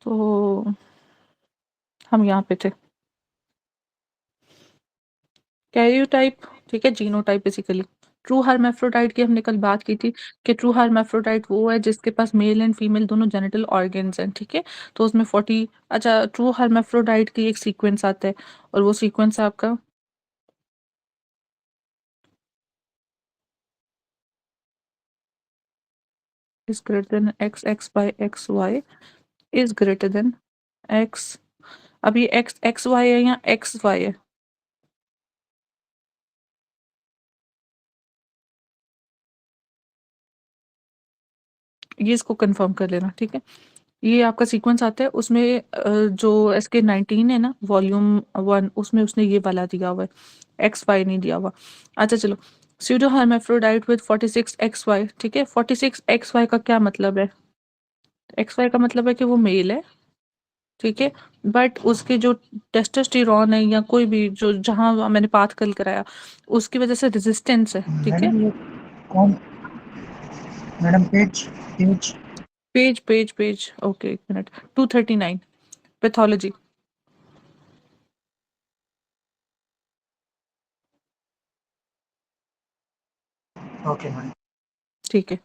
तो हम यहाँ पे थे, कैरियोटाइप, ठीक है, जीनोटाइप बेसिकली। ट्रू हर्माफ्रोडाइट की हमने कल बात की थी कि ट्रू हर्माफ्रोडाइट वो है जिसके पास मेल एंड फीमेल दोनों जेनिटल ऑर्गन्स हैं, ठीक है। तो उसमें 40, अच्छा, ट्रू हर्माफ्रोडाइट की एक सीक्वेंस आता है और वो सीक्वेंस आपका is greater than X X by X Y is greater than X, अब ये एक्स एक्स वाई है या एक्स वाई है? ये इसको कंफर्म कर लेना, ठीक है। ये आपका सीक्वेंस आता है उसमें जो SK19 है ना, वॉल्यूम 1, उसमें उसने ये वाला दिया हुआ है, XY नहीं दिया हुआ। अच्छा चलो, स्यूडो हर्माफ्रोडाइट विद 46XY, ठीक है। 46XY का क्या मतलब है? XY का मतलब है कि वो मेल है, ठीक है। बट उसके जो टेस्टोस्टेरोन है या कोई भी जो जहां मैंने पाथ कल कराया उसकी वजह से रेजिस्टेंस है, ठीक है। मैडम ये कौन, madam page page page page page, okay, एक मिनट। 239, pathology, okay madam. ठीक है।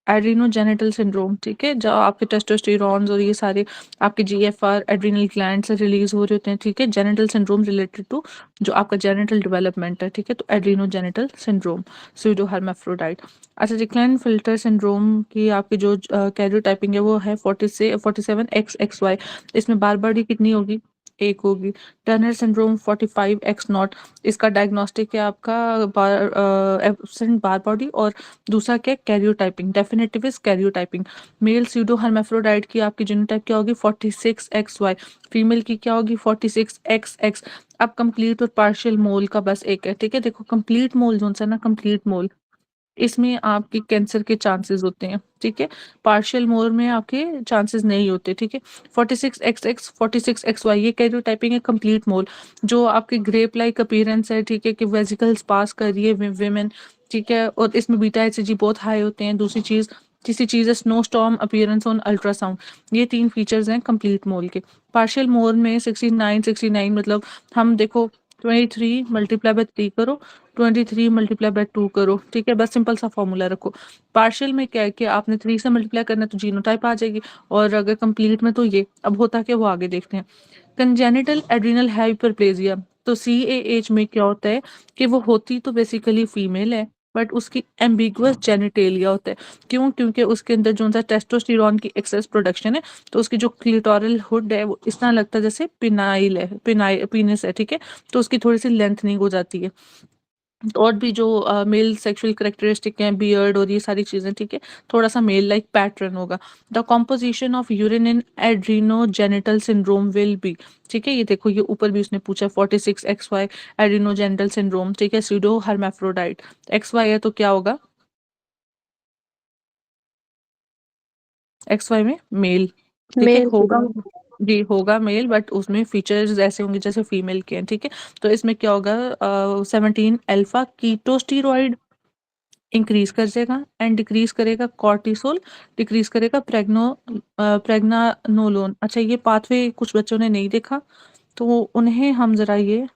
एड्रीनोजेनिटल सिंड्रोम, ठीक है, जब आपके टेस्टोस्टेरॉन्स और ये सारे आपके GFR एड्रिनल ग्लैंड से रिलीज हो रहे होते हैं, ठीक है। जेनिटल सिंड्रोम रिलेटेड टू जो आपका जेनिटल डेवलपमेंट है, ठीक है। तो एड्रीनोजेनिटल सिंड्रोम, स्यूडो हर्माफ्रोडाइट। अच्छा जी, क्लेन-फिल्टर सिंड्रोम की आपकी जो कैरियोटाइपिंग है वो है 40 से 47XXY। इसमें बार बार कितनी होगी? एक होगी। टर्नर सिंड्रोम 45X0, इसका डायग्नोस्टिक है आपका एब्सेंट बार बॉडी, और दूसरा क्या है? Karyotyping, definitive is karyotyping. Male pseudo hermaphrodite की आपकी जीनोटाइप क्या होगी? 46XY। फीमेल की क्या होगी? 46XX। अब कंप्लीट और पार्शियल मोल का बस एक है, ठीक है। देखो कंप्लीट मोल जो सा ना, कंप्लीट मोल इसमें आपके कैंसर के चांसेस होते हैं, ठीक है। पार्शियल मोर में आपके चांसेस नहीं होते, ठीक है। 46XX 46XY ये कैरियोटाइपिंग है, कंप्लीट मोल। जो आपके ग्रेप लाइक अपीयरेंस है, ठीक है, कि वेसिकल्स पास कर रही है विमेन, ठीक है, और इसमें बीटा HCG बहुत हाई होते हैं। दूसरी चीज, तीसरी चीज है snow storm appearance on ultrasound. ये 3 फीचर्स हैं कंप्लीट मोल के। पार्शियल मोल में 69 मतलब हम देखो 23 मल्टीप्लाई बाय 3 करो, 23 मल्टीप्लाई बाय 2 करो, ठीक है। बस सिंपल सा फॉर्मूला रखो। पार्शियल में क्या है कि आपने 3 से मल्टीप्लाई करना है तो जीनोटाइप आ जाएगी, और अगर कंप्लीट में तो ये अब होता क्या वो आगे देखते हैं। कंजेनिटल एड्रिनल हाइपरप्लेजिया, तो CAH में क्या होता है कि वो होती तो बेसिकली फीमेल है, बट उसकी एम्बिगुअस जेनिटेलिया होता है। क्यों? क्योंकि उसके अंदर जो सा टेस्टोस्टेरोन की एक्सेस प्रोडक्शन है, तो उसकी जो क्लिटोरल हुड है वो इस तरह लगता है जैसे पिनाइल है, पिनाइल पीनिस है, ठीक है। तो उसकी थोड़ी सी लेंथनिंग हो जाती है। और भी जो मेल सेक्सुअल कैरेक्टरिस्टिक हैं, बियर्ड और ये सारी चीजें, ठीक है, थोड़ा सा मेल लाइक पैटर्न होगा। The composition of urine in adrenogenital syndrome will be, ठीक है। ये देखो ये ऊपर भी उसने पूछा 46XY एड्रीनोजेनिटल सिंड्रोम, ठीक है, स्यूडो हर्माफ्रोडाइट। XY है तो क्या होगा? XY में मेल, ठीक है, मेल होगा होगा। जी, होगा मेल, बट उसमें फीचर्स ऐसे होंगे जैसे फीमेल के हैं, ठीक है। तो इसमें क्या होगा? 17 अल्फा कीटोस्टेरॉइड इंक्रीज कर देगा एंड डिक्रीज करेगा कॉर्टिसोल, डिक्रीज करेगा प्रेग्नानोलोन। अच्छा, ये पाथवे कुछ बच्चों ने नहीं देखा, तो उन्हें हम जरा ये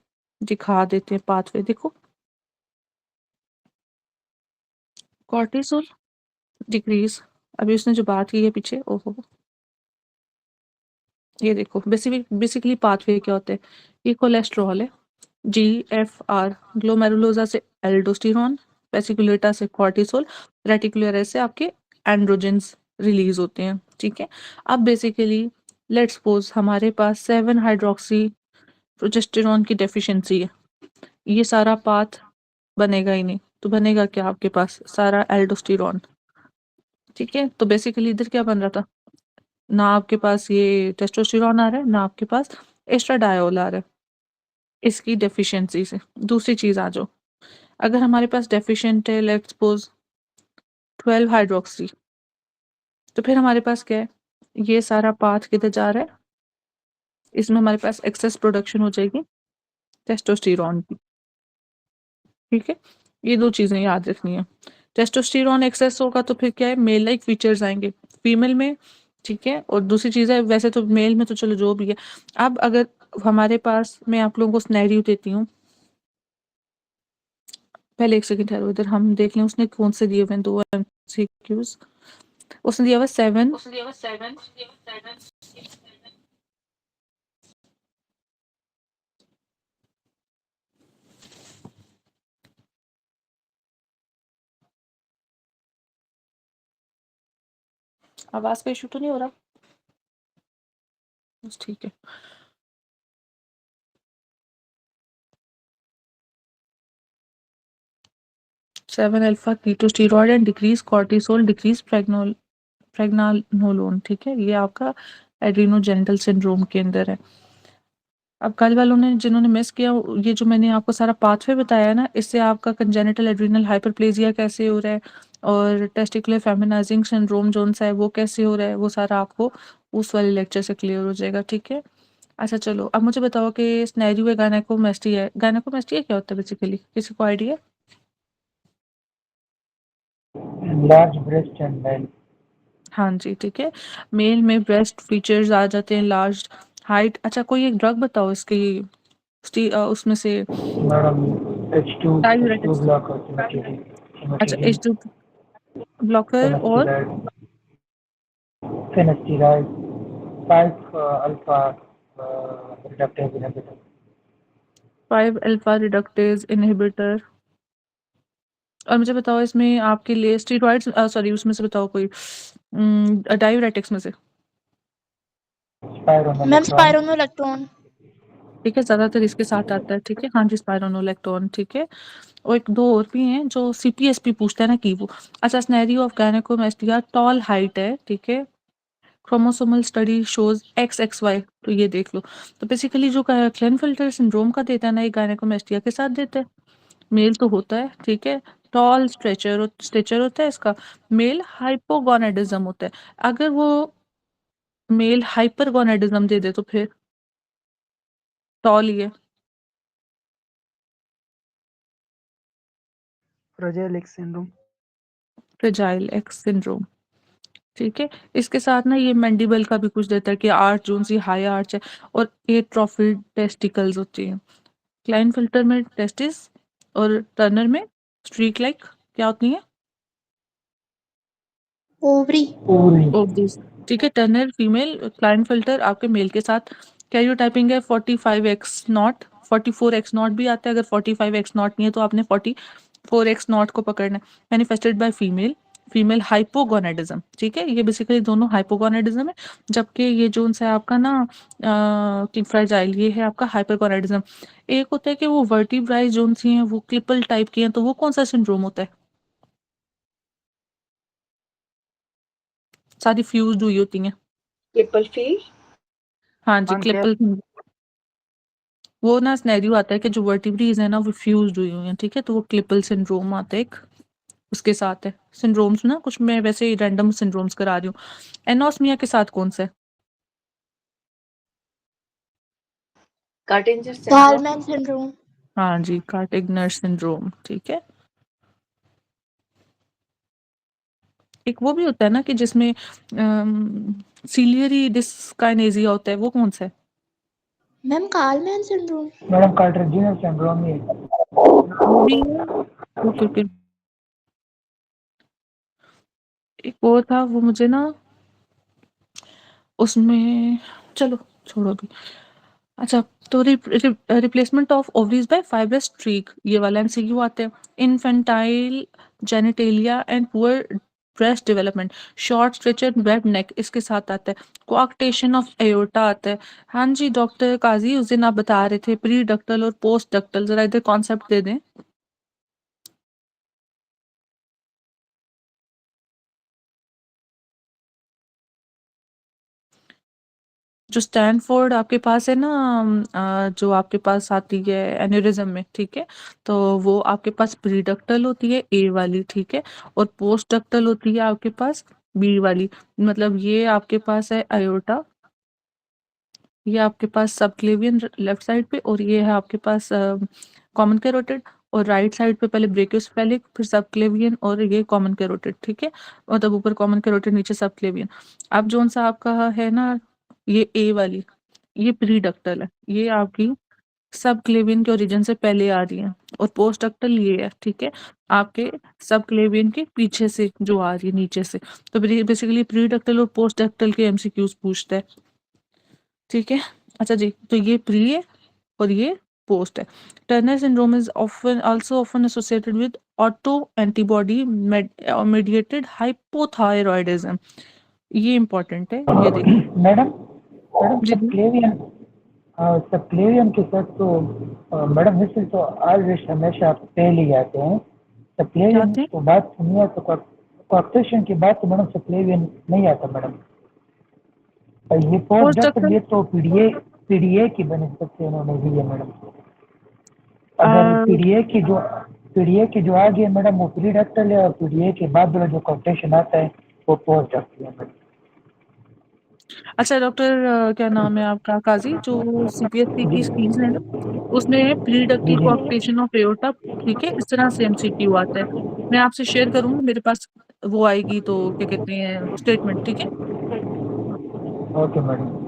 दिखा देते हैं पाथवे, देखो। कॉर्टिसोल डिक्रीज, अभी उसने जो बात की है पीछे, ओहो, ये देखो बेसिकली पाथवे क्या होते हैं? ये कोलेस्ट्रॉल है, GFR, ग्लोमेरुलोसा से एल्डोस्टेरोन, वेसिकुलेटा से कॉर्टिसोल, रेटिकुलर से आपके एंड्रोजेंस रिलीज होते हैं, ठीक है। अब बेसिकली लेट्स सपोज हमारे पास 7 हाइड्रोक्सी प्रोजेस्टेरॉन की डेफिशिएंसी है, ये सारा पाथ बनेगा ही नहीं, तो बनेगा क्या आपके पास? सारा एल्डोस्टेरॉन, ठीक है। तो बेसिकली इधर क्या बन रहा था? ना आपके पास ये टेस्टोस्टेरॉन आ रहा है, ना आपके पास एस्ट्राडायोल आ रहा है, इसकी डेफिशिएंसी से। दूसरी चीज आ जाओ, अगर हमारे पास डेफिशिएंट है लेट्स सपोज 12 हाइड्रोक्सी, तो फिर हमारे पास क्या है? ये सारा पाथ किधर जा रहा है? इसमें हमारे पास एक्सेस प्रोडक्शन हो जाएगी टेस्टोस्टेरॉन की, ठीक है। ये दो चीजें याद रखनी है। टेस्टोस्टेरॉन एक्सेस होगा तो फिर क्या है? मेल लाइक फीचर्स आएंगे। फीमेल में, ठीक है? और दूसरी चीज़ है, वैसे तो मेल में तो चलो जो भी है। अब अगर हमारे पास, मैं आप लोगों को सिनेरियो देती हूँ। पहले 1 सेकंड ठहरो, इधर हम देख लें उसने कौन से दिए हुए हैं 2 एमसीक्यूज़। उसने दिया हुआ 7। आवाज़ का इश्यू तो नहीं हो रहा? बस ठीक है। 7 alpha ketosteroid and decrease cortisol, decrease pregnanolone, ठीक है? ये आपका एड्रेनोजेनिटल सिंड्रोम के अंदर है। अब कल वालों ने जिन्होंने मिस किया, ये जो मैंने आपको सारा पाथवे बताया है ना, इससे आपका कंजेनिटल एड्रिनल हाइपरप्लेजिया कैसे हो रहा है और टेस्टिकुलर फेमिनाइजिंग सिंड्रोम जोन-सा है वो कैसे हो रहा है, वो सारा आपको उस वाले लेक्चर से क्लियर हो जाएगा, ठीक है? अच्छा चलो, अब मुझे बताओ कि सिनेरियो है गायनेकोमेस्टी है। गायनेकोमेस्टिया क्या होता है बेसिकली? किसी को आइडिया है? large breast and male. हाँ जी, ठीक है। मेल में ब्रेस्ट फीचर्स आ जाते हैं, लार्ज हाइट। अच्छा कोई एक ड्रग बताओ इसकी, उसमें से Madam, H2 डाययूरेटिक्स। blocker, अच्छा cimetidine, H2 ब्लॉकर और finasteride, finasteride, 5 alpha reductase inhibitor. 5 alpha reductase inhibitor. और मुझे बताओ इसमें आपके लिए स्टेरॉइड्स, सॉरी उसमें से बताओ कोई डाययूरेटिक्स में से। Ma'am Spironolactone, स्पाइरोनोलेक्ट्रॉन। ठीक है, ज़्यादातर इसके साथ आता है, ठीक है? हाँ जी, स्पाइरोनोलेक्टोन, ठीक है? और एक 2 और भी हैं जो सीपीएसपी पूछता है ना कि वो। अच्छा scenario of gynaecomastia, tall height है, ठीक है? क्रोमोसोमल स्टडी शोज़ XXY, तो ये देख लो। तो बेसिकली जो क्लेनफेल्टर सिंड्रोम का देता है ना, ये गायनेकोमेस्टिया के साथ देता है। मेल तो होता है, ठीक है? टॉल स्ट्रेचर होता है इसका। मेल हाइपोगोनाडिज्म होता है। अगर वो मेल हाइपरगोनाडिज्म दे दे तो फिर टॉल ही है। Fragile X syndrome. Fragile x syndrome, ठीक है? इसके साथ ना ये मैंडिबल का भी कुछ देता है कि आर्च जोन सी हाई आर्च है और एट्रोफिड टेस्टिकल्स होती हैं। क्लाइनफिल्टर में टेस्टिस और टर्नर में स्ट्रीक लाइक क्या होती हैं? ओवरी। Ovary. ओवरीज, ठीक है? टर्नर फीमेल, क्लाइनफिल्टर आपके मेल के साथ। कैरियोटाइपिंग है 45X0, 44X0 भी आता है। अगर 45X0 नहीं है तो आपने 44X0 को पकड़ना है। Manifested by female, female hypogonadism, ठीक है? ये बेसिकली दोनों हाइपोगोनाडिज्म है, जबकि ये जोन सा है आपका ना फ्रेजाइल, ये है आपका हाइपरगोनाडिज्म। एक होता है कि वो वर्टिब्राइज जोन सी हैं वो क्लिपल टाइप की हैं, तो वो कौन सा सिंड्रोम होता है? सारी फ्यूज्ड हुई होती हैं। Triple field. हाँ जी, Anke, क्लिपल। वो ना सिनेरियो आता है कि जो वर्टिब्रीज है ना वो फ्यूज्ड हुई हुई हैं, ठीक है? तो वो क्लिपल सिंड्रोम आता है एक, उसके साथ है। सिंड्रोम्स ना कुछ मैं वैसे ही रैंडम सिंड्रोम्स करा रही हूँ। एनोस्मिया के साथ कौन सा है? कार्टेंजर सिंड्रोम। कालमैन सिंड्रोम। हाँ जी, कार्टिगनर सिंड्रोम, ठीक है? एक वो भी होता है ना कि जिसमें सीलियरी डिस्काइनेसिया होता है, वो कौन सा है? Ma'am Kallmann syndrome. Madam Carter-Jeter syndrome ही है. वो भी है। Okay okay. एक वो था, वो मुझे ना उसमें, चलो छोड़ो अभी। अच्छा, तो replacement of ovaries by fibrous streak, ये वाला एमसीक्यू आते हैं। Infantile genitalia and poor breast development, short stature web neck, इसके साथ आता है। कोआक्टेशन ऑफ एयोर्टा आता है। हाँ जी डॉक्टर काजी, उस दिन आप बता रहे थे प्री डक्टल और पोस्ट डक्टल, जरा इधर कॉन्सेप्ट दे दें। जो स्टैनफोर्ड आपके पास है ना, जो आपके पास आती है एन्यूरिज्म में, ठीक है? तो वो आपके पास प्रीडक्टल होती है ए वाली, ठीक है? और पोस्ट डक्टल होती है आपके पास बी वाली। मतलब ये आपके पास है अयोर्टा, ये आपके पास सबक्लेवियन लेफ्ट साइड पे, और ये है आपके पास कॉमन कैरोटिड, और राइट साइड पे पहले ब्रेकियोसेफेलिक, फिर सबक्लेवियन और ये कॉमन कैरोटिड, ठीक है, मतलब ऊपर कॉमन कैरोटिड नीचे सबक्लेवियन। अब जोन सा आपका है ना ये ए वाली, ये प्रीडक्टल है, ये आपकी सब क्लेवियन के ओरिजिन से पहले आ रही है, और पोस्ट डक्टल ये है, ठीक है, आपके सब क्लेवियन के पीछे से जो आ रही है नीचे से। तो बेसिकली प्री डक्टल और पोस्ट डक्टल के एमसीक्यूज पूछता है, ठीक है। अच्छा जी, तो ये प्री है और ये पोस्ट है। Turner syndrome is often also often associated with auto antibody mediated hypothyroidism। ये इंपॉर्टेंट है, ये देखिए मैडम मैडम जी जी। सबक्लेवियन के साथ तो मैडम वैसे तो आज हमेशा पहले ही आते हैं। क्या सबक्लेवियन थे? तो बात सुनिए तो कॉक्टेशन की बात तो मैडम सबक्लेवियन नहीं आता मैडम। ये पोस्ट पोस्ट डक्टल डक्टल ये तो पीडीए की बनस्पत से उन्होंने दी है मैडम। अगर पीडीए की जो आगे है मैडम वो प्री डक्टल है, और पीडीए के बाद वाला जो कॉक्टेशन आता है वो पोस्ट डक्टल है मैडम। अच्छा डॉक्टर क्या नाम है आपका काजी, जो सीपीएससी की स्कीम्स है ना उसमें है प्री जी डक्टल जी कोऑक्टेशन ऑफ एओर्टा, ठीक है, इस तरह से एमसीक्यू आता है। मैं आपसे शेयर करूंगी, मेरे पास वो आएगी तो क्या कहते हैं स्टेटमेंट, ठीक है। Okay madam.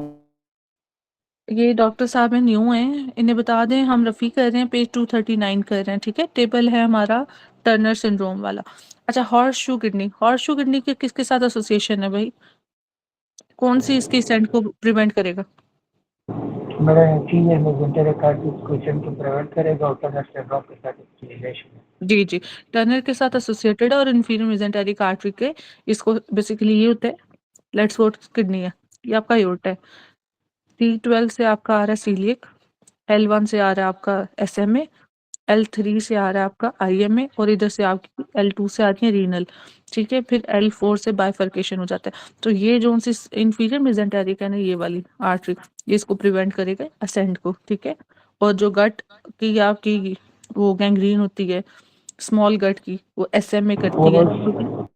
ये डॉक्टर साहब हैं, न्यू हैं, इन्हें बता दें हम रफ़ी कर रहे हैं, पेज 239 कर रहे हैं, ठीक है। टेबल है हमारा टर्नर सिंड्रोम वाला। अच्छा हॉर्स शू किडनी के किसके साथ एसोसिएशन है भाई, कौन सी इसके स्टेंट को प्रिवेंट करेगा? मेरा फीमेल में वेंटरल कार्डियक क्वेश्चन को प्रिवेंट करेगा और टर्नर सिंड्रोम के साथ इसकी रिलेशन है। जी जी, टर्नर के साथ एसोसिएटेड और इन्फीरियर मेसेंटेरिक आर्टरी के, इसको बेसिकली ये होता है लेट्स वोट किडनी है, ये आपका एओर्टा है। T12 से आपका आ रहा है सीलियक, L1 से आ रहा है आपका SMA, L3 से आ रहा है आपका IMA, और इधर से आपकी L2 से आ रही है रीनल, ठीक है, फिर L4 से बाइफर्केशन हो जाता है। तो ये जो सी इन्फीरियर मेसेंटेरिक है ना ये वाली आर्टरी, ये इसको प्रिवेंट करेगा असेंड को, ठीक है। और जो गट की आपकी वो गैंग्रीन होती है स्मॉल गट की, वो SMA वो करती है, ठीक है।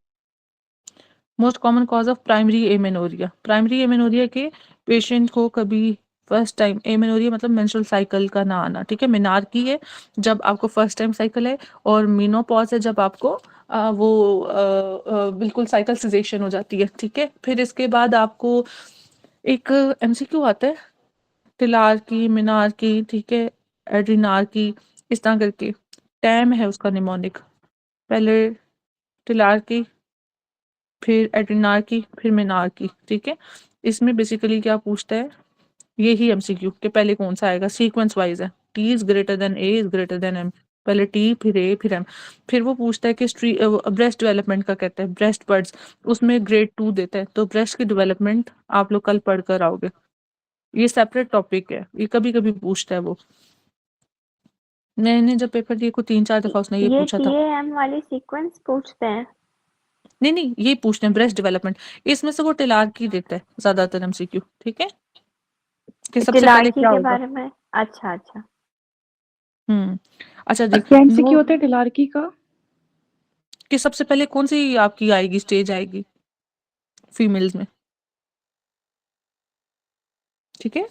Most common cause of primary amenorrhoea के पेशेंट को कभी फर्स्ट टाइम एमेनोरिया मतलब मेंस्ट्रुअल साइकिल का ना आना, ठीक है। मेनार्की है जब आपको फर्स्ट टाइम साइकिल है, और मीनोपॉज है जब आपको बिल्कुल साइकिल सिजेशन हो जाती है, ठीक है। फिर इसके बाद आपको एक एमसीक्यू आता है टिलार की, मीनार की, ठीक है, एड्रीनार की, इस तरह करके। टैम है उसका निमोनिक, पहले टिलार की, फिर एड्रीनार की, फिर मीनार की, ठीक है। इसमें बेसिकली क्या पूछता है, यही एमसीक्यू के पहले कौन सा आएगा, सीक्वेंस वाइज है, T is greater than A is greater than M, पहले टी फिर ए फिर एम। फिर वो पूछता है कि ब्रेस्ट डेवलपमेंट का कहता है, ब्रेस्ट बर्ड्स, उसमें ग्रेड 2 देता है, तो ब्रेस्ट की डेवलपमेंट आप लोग कल पढ़ कर आओगे, ये सेपरेट टॉपिक है, ये कभी कभी पूछता है वो। मैंने जब पेपर दिए को 3-4 दफा उसने ये ये पूछा था। TAM वाली सीक्वेंस पूछते हैं। नहीं नहीं, ये पूछते हैं ब्रेस्ट डेवलपमेंट, इसमें से वो टिलार की देता है ज्यादातर एमसीक्यू, ठीक है, कि सबसे पहले टिलार्की क्या के होगा। बारे में। अच्छा अच्छा। अच्छा जी, क्या एमसीक्यू नो होता है टिलार्की का? कि सबसे पहले कौन सी आपकी आएगी स्टेज आएगी फीमेल्स में, ठीक है।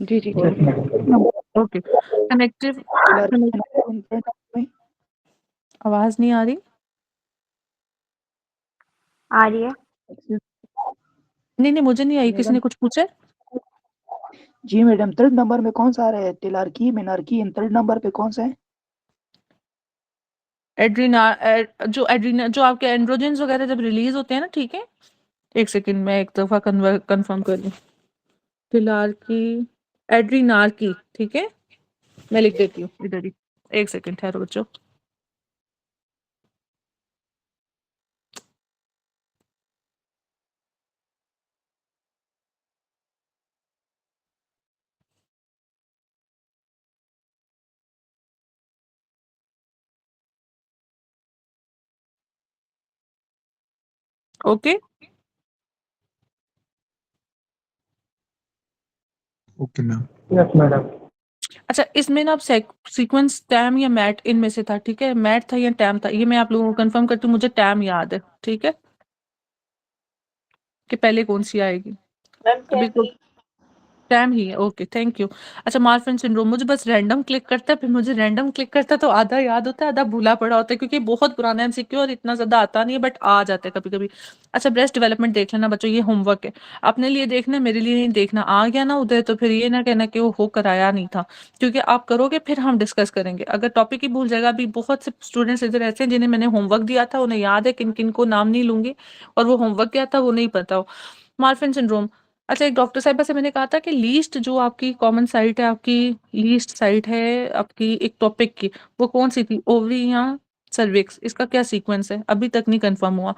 जी जी यस ठीक है। मैडम। ओके, कनेक्टिव टिलार्की आवाज नहीं आ रही। आ रही है। नहीं नहीं, मुझे नहीं आई, किसी ने कुछ पूछा है? जी मैडम, थर्ड नंबर में कौन सा आ रहा है? टिलार्की, मेनार्की, एंड थर्ड नंबर पे कौन सा है? एड्रीना जो आपके एंड्रोजेंस वगैरह जब रिलीज होते हैं ना, ठीक है, एक सेकंड में एक दफा कंफर्म कर लूं। टिलार्की, एड्रीनार्की, ठीक है, मैं लिख देती हूँ इधर ही, एक सेकंड ठहरो बच्चों। Okay okay ma'am. Yes madam. अच्छा, इसमें ना अब सीक्वेंस टैम या मैट इनमें से था, ठीक है, मैट था या टैम था, ये मैं आप लोगों को कंफर्म करती हूँ, मुझे टैम याद है, ठीक है, कि पहले कौन सी आएगी। मैम अभी तो स्कैम ही है, ओके, थैंक यू। अच्छा, मार्फन सिंड्रोम मुझे बस रैंडम क्लिक करता है, फिर मुझे रैंडम क्लिक करता है तो आधा याद होता है, आधा भूला पड़ा होता है, क्योंकि बहुत पुराना एमसीक्यू और इतना ज़्यादा आता नहीं है, बट आ जाता है कभी-कभी। अच्छा, ब्रेस्ट डेवलपमेंट देख लेना बच्चों, ये होमवर्क है। अपने लिए देखना है, मेरे लिए नहीं देखना। आ गया ना उदय, तो फिर ये ना कहना कि वो हो कराया नहीं था, क्योंकि आप करोगे फिर हम डिस्कस करेंगे। अगर टॉपिक ही भूल जाएगा, अभी बहुत से स्टूडेंट्स इधर ऐसे हैं जिन्हें मैंने होमवर्क दिया था, उन्हें याद है, किन-किन को नाम नहीं लूँगी, और वो होमवर्क क्या था वो नहीं पता हो। मार्फन सिंड्रोम, अच्छा, एक डॉक्टर साहिबा से मैंने कहा था कि लीस्ट जो आपकी कॉमन साइट है, आपकी लीस्ट साइट है आपकी एक टॉपिक की, वो कौन-सी थी? ओवरी या सर्विक्स? इसका क्या सीक्वेंस है? अभी तक नहीं कन्फर्म हुआ।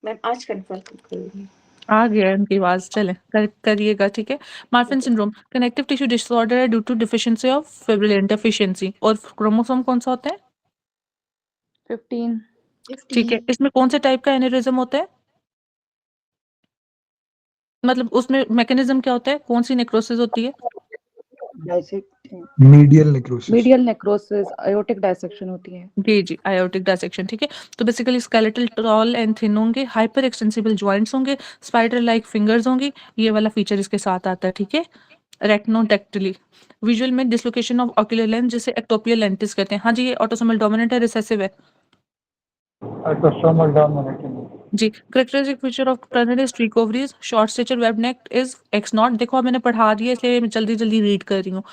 मैम आज कंफर्म करूंगी। आ गया है उनकी आवाज़, चलें करिएगा, ठीक है। Marfan syndrome connective tissue disorder है due to deficiency of fibrillin deficiency, और क्रोमोसोम कौन-सा होता है? 15। ठीक है। इसमें कौन से टाइप का एनेरिज्म होता है? मतलब उसमें मैकेनिज़्म क्या होता है? कौन-सी नेक्रोसिस होती है? Dissecting medial necrosis. Medial necrosis, aortic dissection होती है। जी, आयोटिक डायसेक्शन, ठीक है। तो basically skeletal tall and thin होंगे, हाइपर एक्सटेंसिबल जॉइंट्स होंगे, स्पाइडर लाइक फिंगर्स होंगी, ये वाला फीचर इसके साथ आता है, ठीक है। रेक्नोडेक्टिली, विजुअल में डिसलोकेशन ऑफ ऑक्यूलर लेंस, जिसे एक्टोपियल लेंटिस कहते हैं। हाँ जी, ये ऑटोसोमल डोमिनेंट है, रिसेसिव है। Autosomal dominant. जी, characteristic feature of Turner streak ovaries, short stature, web neck is X not. देखो अब मैंने पढ़ा दिया इसलिए मैं जल्दी-जल्दी रीड कर रही हूँ।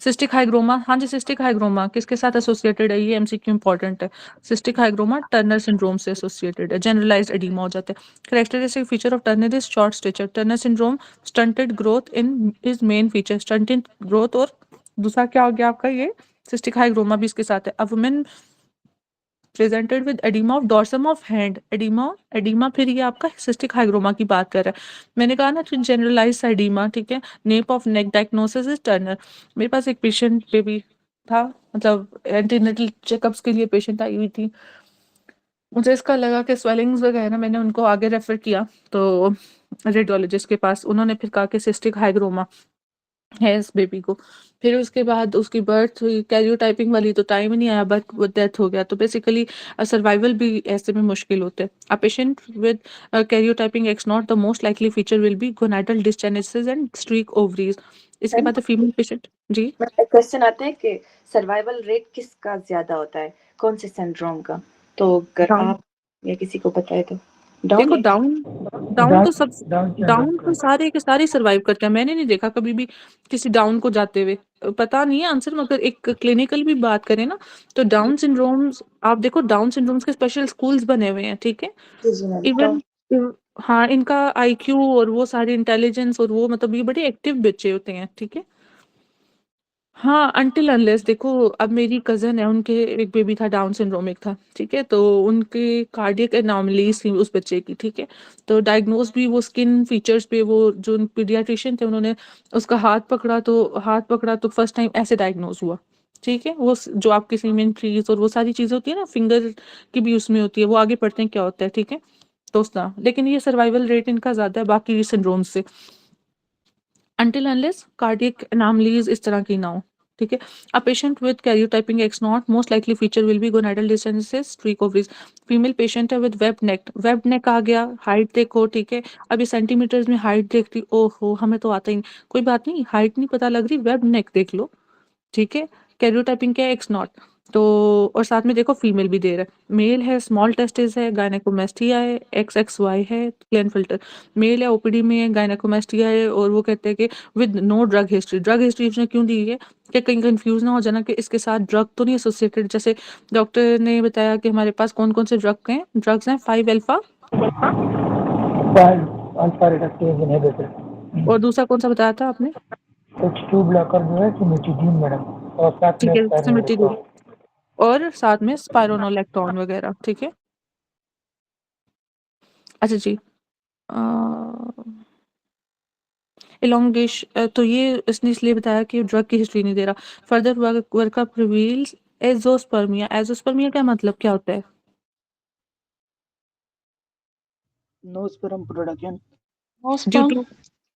सिस्टिक हाइग्रोमा, हाँ जी, सिस्टिक हाइग्रोमा किसके साथ एसोसिएटेड है? ये एमसीक्यू इंपॉर्टेंट है। सिस्टिक हाइग्रोमा टर्नर सिंड्रोम से एसोसिएटेड है, जनरलाइज्ड एडीमा हो जाता है। Characteristic feature of Turner is short stature, Turner syndrome stunted growth in is main feature, stunted growth, और दूसरा क्या हो गया आपका ये सिस्टिक हाइग्रोमा भी इसके साथ है। A women presented with edema of dorsum of hand, edema फिर ये आपका सिस्टिक हाइग्रोमा की बात कर रहा है। मैंने कहा ना जनरलाइज्ड एडिमा, ठीक है। Nap of neck diagnosis is Turner. मेरे पास एक पेशेंट बेबी था, मतलब एंटीनेटल चेकअप्स के लिए पेशेंट आई हुई थी। मुझे इसका लगा कि स्वेलिंग्स वगैरह ना, मैंने उनको आगे रेफर किया तो रेडियोलॉजिस्ट के पास, उन्होंने फिर कहा कि सिस्टिक हाइग्रोमा है इस बेबी को। फिर उसके बाद उसकी बर्थ हुई, कैरियोटाइपिंग वाली तो टाइम ही नहीं आया, बट वो डेथ हो गया। तो बेसिकली सर्वाइवल भी ऐसे में मुश्किल होता है। A patient with karyotyping x not, the most likely feature will be gonadal dysgenesis and streak ovaries. इसके मैम बाद फीमेल पेशेंट जी, मैम क्वेश्चन आता है कि सर्वाइवल रेट किसका ज्यादा होता है, कौन से सिंड्रोम का? तो अगर डाउन। आप या किसी को बताए तो। देखो डाउन डाउन डाउन तो सब डाउन तो सारे के सारे सर्वाइव करते हैं। मैंने नहीं देखा कभी भी किसी डाउन को जाते हुए। पता नहीं है आंसर, मगर एक क्लिनिकल भी बात करें ना, तो डाउन सिंड्रोम्स आप देखो, डाउन सिंड्रोम्स के स्पेशल स्कूल्स बने हुए हैं, ठीक है। जी मैम। इवन हाँ, इनका आईक्यू और वो सारी इंटेलिजेंस और वो, मतलब ये बड़े एक्टिव बच्चे होते हैं, ठीक है। हाँ, अनटिल अनलेस देखो, अब मेरी कज़न है, उनके एक बेबी था, डाउन सिंड्रोमिक था, ठीक है? तो उनकी कार्डियक एनोमलीज़ थी उस बच्चे की, ठीक है? तो डायग्नोज़ भी वो स्किन फीचर्स पे, वो जो पीडियाट्रिशियन थे उन्होंने उसका हाथ पकड़ा तो फर्स्ट टाइम ऐसे डायग्नोज़ हुआ, ठीक है? वो स जो आपकी सीमेंट्रीज़ और वो सारी चीज़ें होती है ना, फिंगर की भी उसमें होती है, वो आगे पढ़ते हैं क्या होता है, ठीक है? तो उस तरह, लेकिन ये सर्वाइवल रेट इनका ज़्यादा है बाकी सिंड्रोम्स से। अनटिल अनलेस कार्डियक एनोमलीज इस तरह की ना हो, ठीक है। A patient with karyotyping x not, most likely feature will be gonadal distances, streak ovaries. Female patient है विद वेब नेक आ गया, हाइट देखो, ठीक है। अभी सेंटीमीटर्स में हाइट देखती, ओहो हमें तो आता ही नहीं। कोई बात नहीं, हाइट नहीं पता लग रही, वेब नेक देख लो, ठीक है। कैरियोटाइपिंग क्या है? X not. तो और साथ में देखो फीमेल भी दे रहा है, मेल है, स्मॉल टेस्टिस है, गायनेकोमेस्टिया है, XXY है, क्लेनफिल्टर। मेल है, ओपीडी में है, गायनेकोमेस्टिया है, और वो कहते हैं कि विद नो ड्रग हिस्ट्री इसने क्यों दी है कि कहीं कंफ्यूज ना हो जाना कि इसके साथ ड्रग तो नहीं एसोसिएटेड। जैसे डॉक्टर ने बताया कि हमारे पास कौन कौन से ड्रग्स हैं, 5 अल्फा, अल्फा रिडक्टेज इनहिबिटर। और दूसरा कौन सा बताया था आपने? H2 ब्लॉकर जो है सिमिटीडीन मैडम, और साथ में ठीक है, स्पेरोनिडेप्रोल। और साथ में स्पाइरोनोलेक्टोन वगैरह, ठीक है। अच्छा जी, तो ये इसने इसलिए बताया कि ड्रग की हिस्ट्री नहीं दे रहा। Further workup reveals azoospermia. Azoospermia का मतलब क्या होता है? No sperm production. Due to,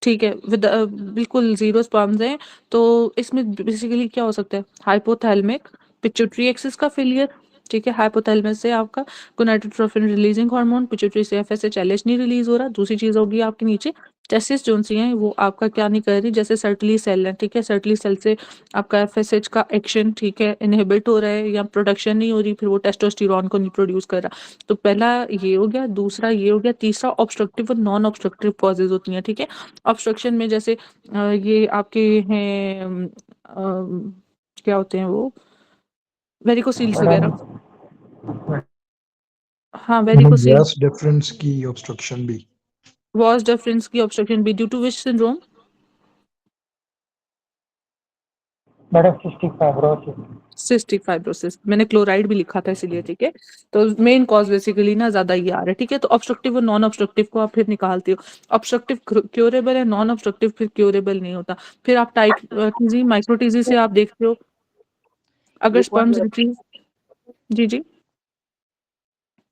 ठीक है, बिल्कुल ज़ीरो स्पर्म्स हैं। तो इसमें बेसिकली क्या हो सकता है? हाइपोथैलेमिक पिट्यूटरी एक्सिस का फेलियर, ठीक है। हाइपोथैलेमस से आपका गोनाडोट्रोपिन रिलीजिंग हार्मोन, पिट्यूटरी से FSH LH नहीं रिलीज हो रहा। दूसरी चीज़ होगी आपके नीचे टेस्टिस जो सी हैं वो आपका क्या नहीं कर रही, जैसे सर्टली सेल है, ठीक है, सर्टली सेल से आपका एफएसएच का एक्शन, ठीक है, इनहिबिट हो रहा है या प्रोडक्शन नहीं हो रही, फिर वो टेस्टोस्टेरोन को नहीं प्रोड्यूस कर रहा। तो पहला ये हो गया, दूसरा ये हो गया, तीसरा ऑब्स्ट्रक्टिव और नॉन ऑब्स्ट्रक्टिव कॉजेज होती हैं, ठीक है। ऑब्स्ट्रक्शन में जैसे ये आपके हैं क्या होते हैं वो, वेरिकोसील्स वगैरह। मैडम हाँ, मैडम वेरिकोसील, गैस डिफरेंस की ऑब्स्ट्रक्शन भी। वॉस डिफरेंस की ऑब्स्ट्रक्शन भी due to which syndrome? Cystic fibrosis. Cystic fibrosis, मैंने क्लोराइड भी लिखा था इसीलिए, ठीक है। तो मेन कॉज बेसिकली ना ज्यादा ये आ रहा है, ठीक है। तो ऑब्स्ट्रक्टिव और नॉन ऑब्स्ट्रक्टिव को आप फिर निकालते हो। ऑब्स्ट्रक्टिव क्योरेबल है, नॉन ऑब्स्ट्रक्टिव फिर क्योरेबल नहीं होता। फिर आप टाइप टीजी माइक्रोटीजी से आप देखते हो, अगर ये पॉइंट स्पर्म्स रिट्रीव। जी जी।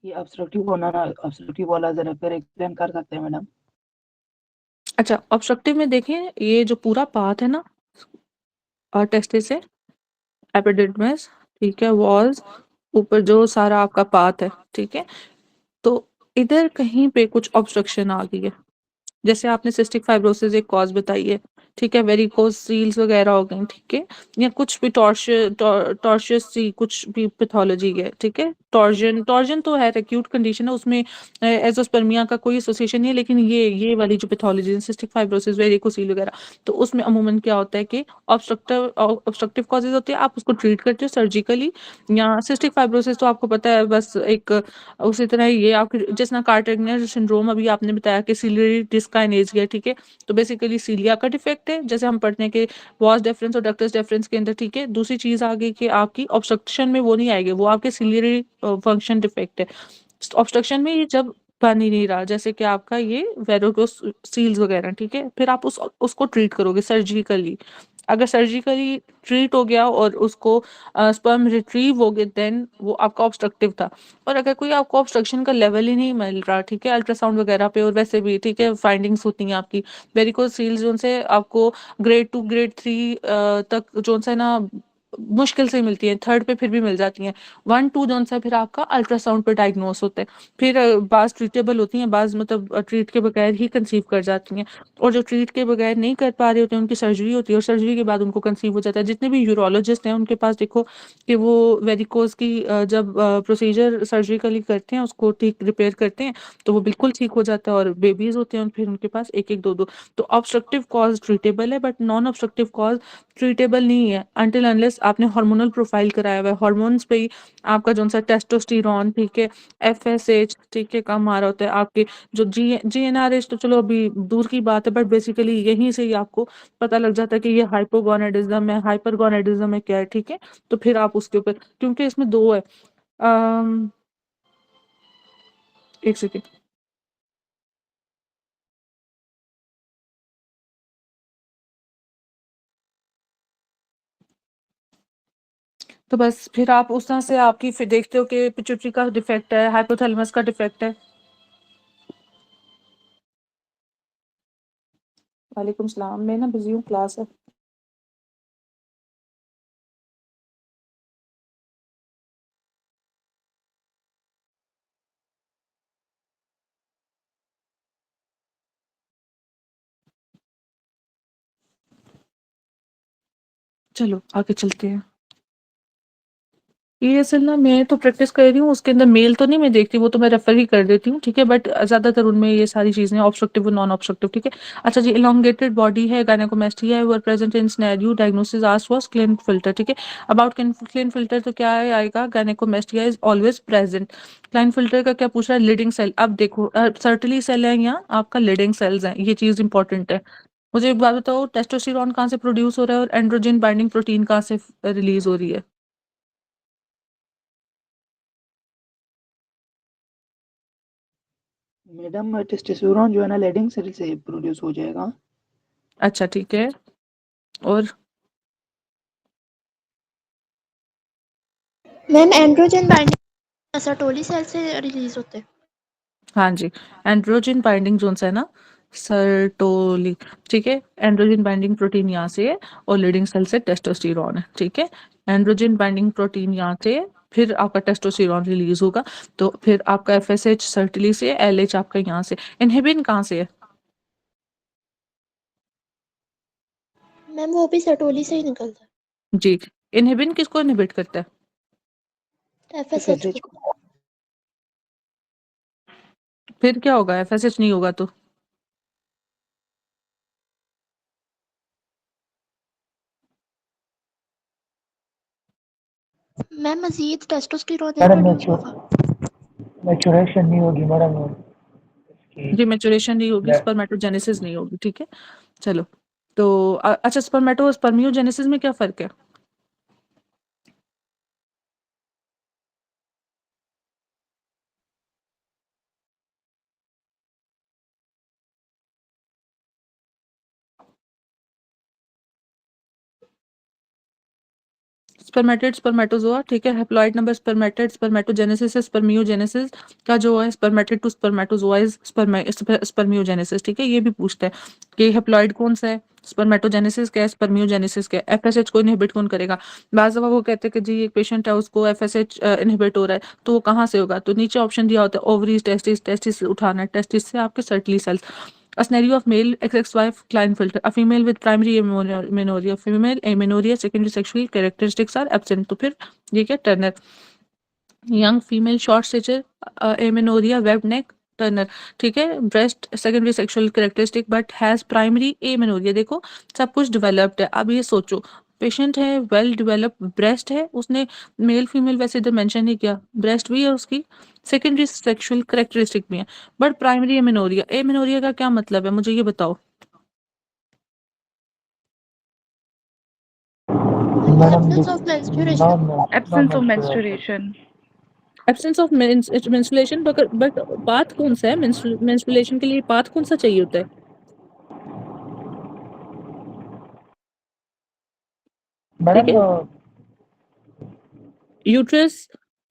ये ऑब्स्ट्रक्टिव होना ना, ऑब्स्ट्रक्टिव वाला जरा फिर एक्सप्लेन कर सकते हैं मैडम? अच्छा, ऑब्स्ट्रक्टिव में देखें, ये जो पूरा पाथ है ना, और टेस्टिस से एपिडिडमिस, ठीक है, वॉल्स, ऊपर जो सारा आपका पाथ है, ठीक है। तो इधर कहीं पे कुछ ऑब्स्ट्रक्शन आ गई है, जैसे आपने सिस्टिक फाइब्रोसिस एक कॉज बताई है, ठीक है, वेरिकोज सील्स वगैरह हो गई, ठीक है, या कुछ भी टॉर्शियस सी कुछ भी पैथोलॉजी है, ठीक है। टॉर्जन टॉर्जन तो है एक्यूट कंडीशन है, उसमें एजोस्पर्मिया का कोई एसोसिएशन नहीं है, लेकिन ये वाली जो पैथोलॉजी है सिस्टिक फाइब्रोसिस वेरिकोसील वगैरह, तो उसमें अमूमन क्या होता है कि ऑब्स्ट्रक्टिव कॉजेज होते हैं, आप उसको ट्रीट करते हो सर्जिकली। या सिस्टिक फाइब्रोसिस तो आपको पता है बस एक उसी तरह ये आपके जिस ना कार्टेगनर सिंड्रोम अभी आपने बताया कि सिलियरी डिस्काइनेज है, ठीक है। तो बेसिकली सीलिया का डिफेक्ट है, जैसे हम पढ़ते हैं कि वॉस डेफरेंस और डक्टस डेफरेंस के अंदर, ठीक है। दूसरी चीज आ गई कि आपकी ऑब्स्ट्रक्शन में वो नहीं आएगी, वो आपके सिलियरी फंक्शन डिफेक्ट है। ऑब्स्ट्रक्शन में ये जब बन ही नहीं रहा, जैसे कि आपका ये वेरिकोस सील्स वगैरह, ठीक है, फिर आप उसको ट्रीट करोगे सर्जिकली। अगर सर्जिकली ट्रीट हो गया और उसको स्पर्म रिट्रीव हो गए, देन वो आपका ऑब्स्ट्रक्टिव था। और अगर कोई आपको ऑब्स्ट्रक्शन का लेवल ही नहीं मिल रहा, ठीक है, अल्ट्रासाउंड वगैरह पे और वैसे भी, ठीक है, फाइंडिंग्स होती हैं आपकी वेरिकोज सील्स जो से आपको ग्रेड 2 ग्रेड 3 तक जो है ना मुश्किल से मिलती है, थर्ड पे फिर भी मिल जाती हैं। 1 2 जो सा फिर आपका अल्ट्रासाउंड पे डायग्नोस होता है। फिर बाज ट्रीटेबल होती हैं, बाज मतलब ट्रीट के बगैर ही कंसीव कर जाती हैं, और जो ट्रीट के बगैर नहीं कर पा रहे होते हैं उनकी सर्जरी होती है, और सर्जरी के बाद उनको कंसीव हो जाता है। जितने भी यूरोलॉजिस्ट हैं उनके पास देखो कि वो वेरिकोज की जब प्रोसीजर सर्जिकली करते हैं, उसको ठीक रिपेयर करते हैं, तो वो बिल्कुल ठीक हो जाता है और बेबीज होते हैं, और फिर उनके पास एक एक दो दो। तो ऑब्स्ट्रक्टिव कॉज ट्रीटेबल है, but non obstructive cause treatable नहीं है अनटिल अनलेस आपने हार्मोनल प्रोफाइल कराया हुआ है। हार्मोन्स पे ही आपका जो सा टेस्टोस्टेरोन, ठीक है, एफएसएच, ठीक है, कम आ रहा होता है। आपके जो जीएनआरएच तो चलो अभी दूर की बात है, बट बेसिकली यहीं से ही आपको पता लग जाता है कि ये हाइपोगोनाडिज्म है, हाइपरगोनाडिज्म है, क्या है, ठीक है। तो फिर आप उसके ऊपर, क्योंकि इसमें दो है, अम, एक सेकेंड, तो बस फिर आप उस तरह से आपकी फिर देखते हो कि पिट्यूटरी का डिफेक्ट है, हाइपोथैलेमस का डिफेक्ट है। वालेकुम सलाम, मैं ना बिजी हूँ, क्लास है। चलो आगे चलते हैं। ईएसएल ना मैं तो प्रैक्टिस कर रही हूँ, उसके अंदर मेल तो नहीं मैं देखती, वो तो मैं रेफर ही कर देती हूँ, ठीक है, बट ज्यादातर उनमें ये सारी चीजें ऑब्स्ट्रक्टिव और नॉन ऑब्स्ट्रक्टिव, ठीक है। अच्छा जी, इलोंगेटेड बॉडी है, गायनेकोमेस्टिया है, were present in scenario diagnosis asked was Klinefelter, ठीक है। अबाउट क्लिन फिल्टर तो क्या है आएगा, gynaecomastia is always present. Klinefelter का क्या पूछ रहा है, लीडिंग सेल। अब देखो सर्टली सेल है या आपका लीडिंग सेल्स है, ये चीज इंपॉर्टेंट है। मुझे एक बात बताओ, टेस्टोस्टेरोन कहाँ से प्रोड्यूस हो रहा है और एंड्रोजन बाइंडिंग प्रोटीन कहाँ से रिलीज हो रही है? मैडम टेस्टोस्टेरोन जो है ना लीडिंग सेल से प्रोड्यूस हो जाएगा। अच्छा ठीक है, और ma'am androgen binding Sertoli cell से रिलीज होते हैं। हाँ जी, एंड्रोजन बाइंडिंग जोन है ना, सर्टोली, ठीक है। एंड्रोजन बाइंडिंग प्रोटीन यहाँ से है और लीडिंग सेल से टेस्टोस्टेरोन है, ठीक है। एंड्रोजन बाइंडिंग प्रोटीन यहाँ से है, फिर आपका टेस्टोस्टेरोन रिलीज होगा, तो फिर आपका एफएसएच सर्टली से, एलएच आपका यहाँ से। इनहिबिन कहाँ से है? मैम वो भी सटोली से ही निकलता है। जी। इनहिबिन किसको इनहिबिट करता है? एफएसएच FSH को। को। फिर क्या होगा? एफएसएच नहीं होगा तो? मैम मजीद टेस्टोस्टेरोन मैडम प्रोड्यूस होगा। मैचुरेशन नहीं होगी मैडम इसकी। जी, मैच्योरेशन नहीं होगी, स्पर्मेटोजेनेसिस नहीं होगी, ठीक है? चलो, तो अच्छा, स्पर्मेटो और स्पर्मियोजेनेसिस में क्या फ़र्क है? स्पर्मेटिड, स्पर्मेटोज़ोआ, ठीक है? हैप्लॉइड नंबर स्पर्मेटिड, स्पर्मेटोजेनेसिस से स्पर्मियोजेनेसिस का जो है स्पर्मेटिड टू स्पर्मेटोज़ोआइज़ स्पर्मियोजेनेसिस, ठीक है? ये भी पूछता है कि हैप्लॉइड कौन सा है, स्पर्मेटोजेनेसिस क्या है, स्पर्मियोजेनेसिस क्या है, एफएसएच को इनहिबिट कौन करेगा? बाज़ दफ़ा वो कहते हैं कि जी एक पेशेंट है उसको एफएसएच इनहिबिट हो रहा है, तो वो कहाँ से होगा? तो नीचे ऑप्शन दिया होता है ओवरीज़, टेस्टिस, टेस्टिस से उठाना है, टेस्टिस से आपके Sertoli cells. A scenario of male XXY Klinefelter, a female with primary amenorrhea, female amenorrhea, secondary sexual characteristics are absent. तो फिर ये क्या? Turner. Young female short stature, amenorrhea, webbed neck, Turner, ठीक है? Breast secondary sexual characteristic but has primary amenorrhea। देखो सब कुछ developed है। अब ये सोचो, पेशेंट है, वेल डेवलप्ड ब्रेस्ट है, उसने मेल फीमेल वैसे इधर मेंशन नहीं किया, ब्रेस्ट भी है उसकी, सेकेंडरी सेक्सुअल कैरेक्टरिस्टिक भी है, बट प्राइमरी एमेनोरिया का क्या मतलब है, मुझे ये बताओ। Madam absence of menstruation. Non absence of menstruation. Menstruation. Absence of menstruation, but path कौन सा है मेंस्ट्रुएशन के लिए? पाथ कौन सा चाहिए होता है? ठीक मैडम है, यूट्रस,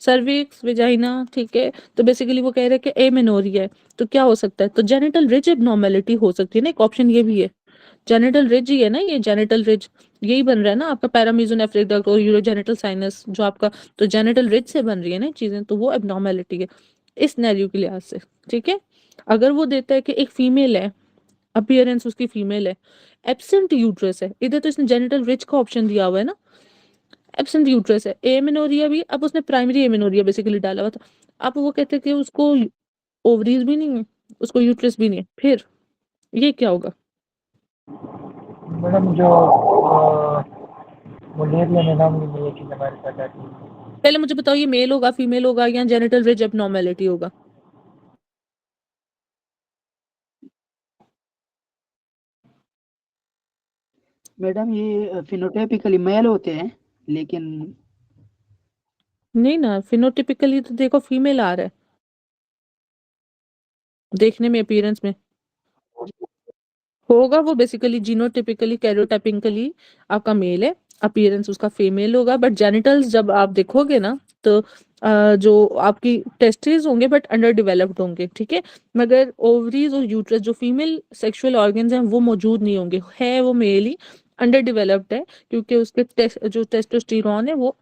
सर्विक्स, वेजाइना, ठीक है? तो बेसिकली वो कह रहे हैं कि एमेनोरिया है, तो क्या हो सकता है? तो जेनिटल रिज एबनॉर्मेलिटी हो सकती है ना, एक ऑप्शन ये भी है। जेनिटल रिज ही है ना, ये जेनिटल रिज यही बन रहा है ना आपका पैरामीजोनेफ्रिक डक्ट और यूरोजेनिटल साइनस जो आपका, तो जेनिटल रिज से बन रही है ना चीजें, तो वो एबनॉर्मेलिटी है इस सिनेरियो के लिहाज से, ठीक है? अगर वो देता है कि एक फीमेल है, अपीयरेंस उसकी फीमेल है, एब्सेंट यूट्रस है, इधर तो इसने जेनिटल रिज का ऑप्शन दिया हुआ है ना, एब्सेंट यूट्रस है, एमेनोरिया भी, अब उसने प्राइमरी एमेनोरिया बेसिकली डाला हुआ था, अब वो कहते हैं कि उसको ओवरीज भी नहीं है, उसको यूट्रस भी नहीं है, फिर ये क्या होगा? मैडम जो मलेरिया में नाम नहीं है कि हमारे पास आती है। पहले मुझे बताओ, ये मेल होगा, फीमेल होगा, या जेनिटल रिज एबनॉर्मेलिटी होगा? मैडम ये फिनोटाइपिकली मेल होते हैं, लेकिन नहीं ना, फिनोटिपिकली तो देखो फीमेल आ रहा है देखने में, अपीयरेंस में होगा वो बेसिकली जीनोटिपिकली कैरोटाइपिकली आपका मेल है, अपीयरेंस उसका फीमेल होगा, बट जेनिटल्स जब आप देखोगे ना, तो जो आपकी टेस्टिस होंगे बट अंडर डेवलप्ड होंगे, ठीक है? मगर ओवरीज और यूट्रस जो फीमेल सेक्सुअल ऑर्गन्स हैं वो मौजूद नहीं होंगे, है वो मेल ही, अंडर डेवलप्ड है, क्योंकि उसके जो टेस्टोस्टेरोन है वो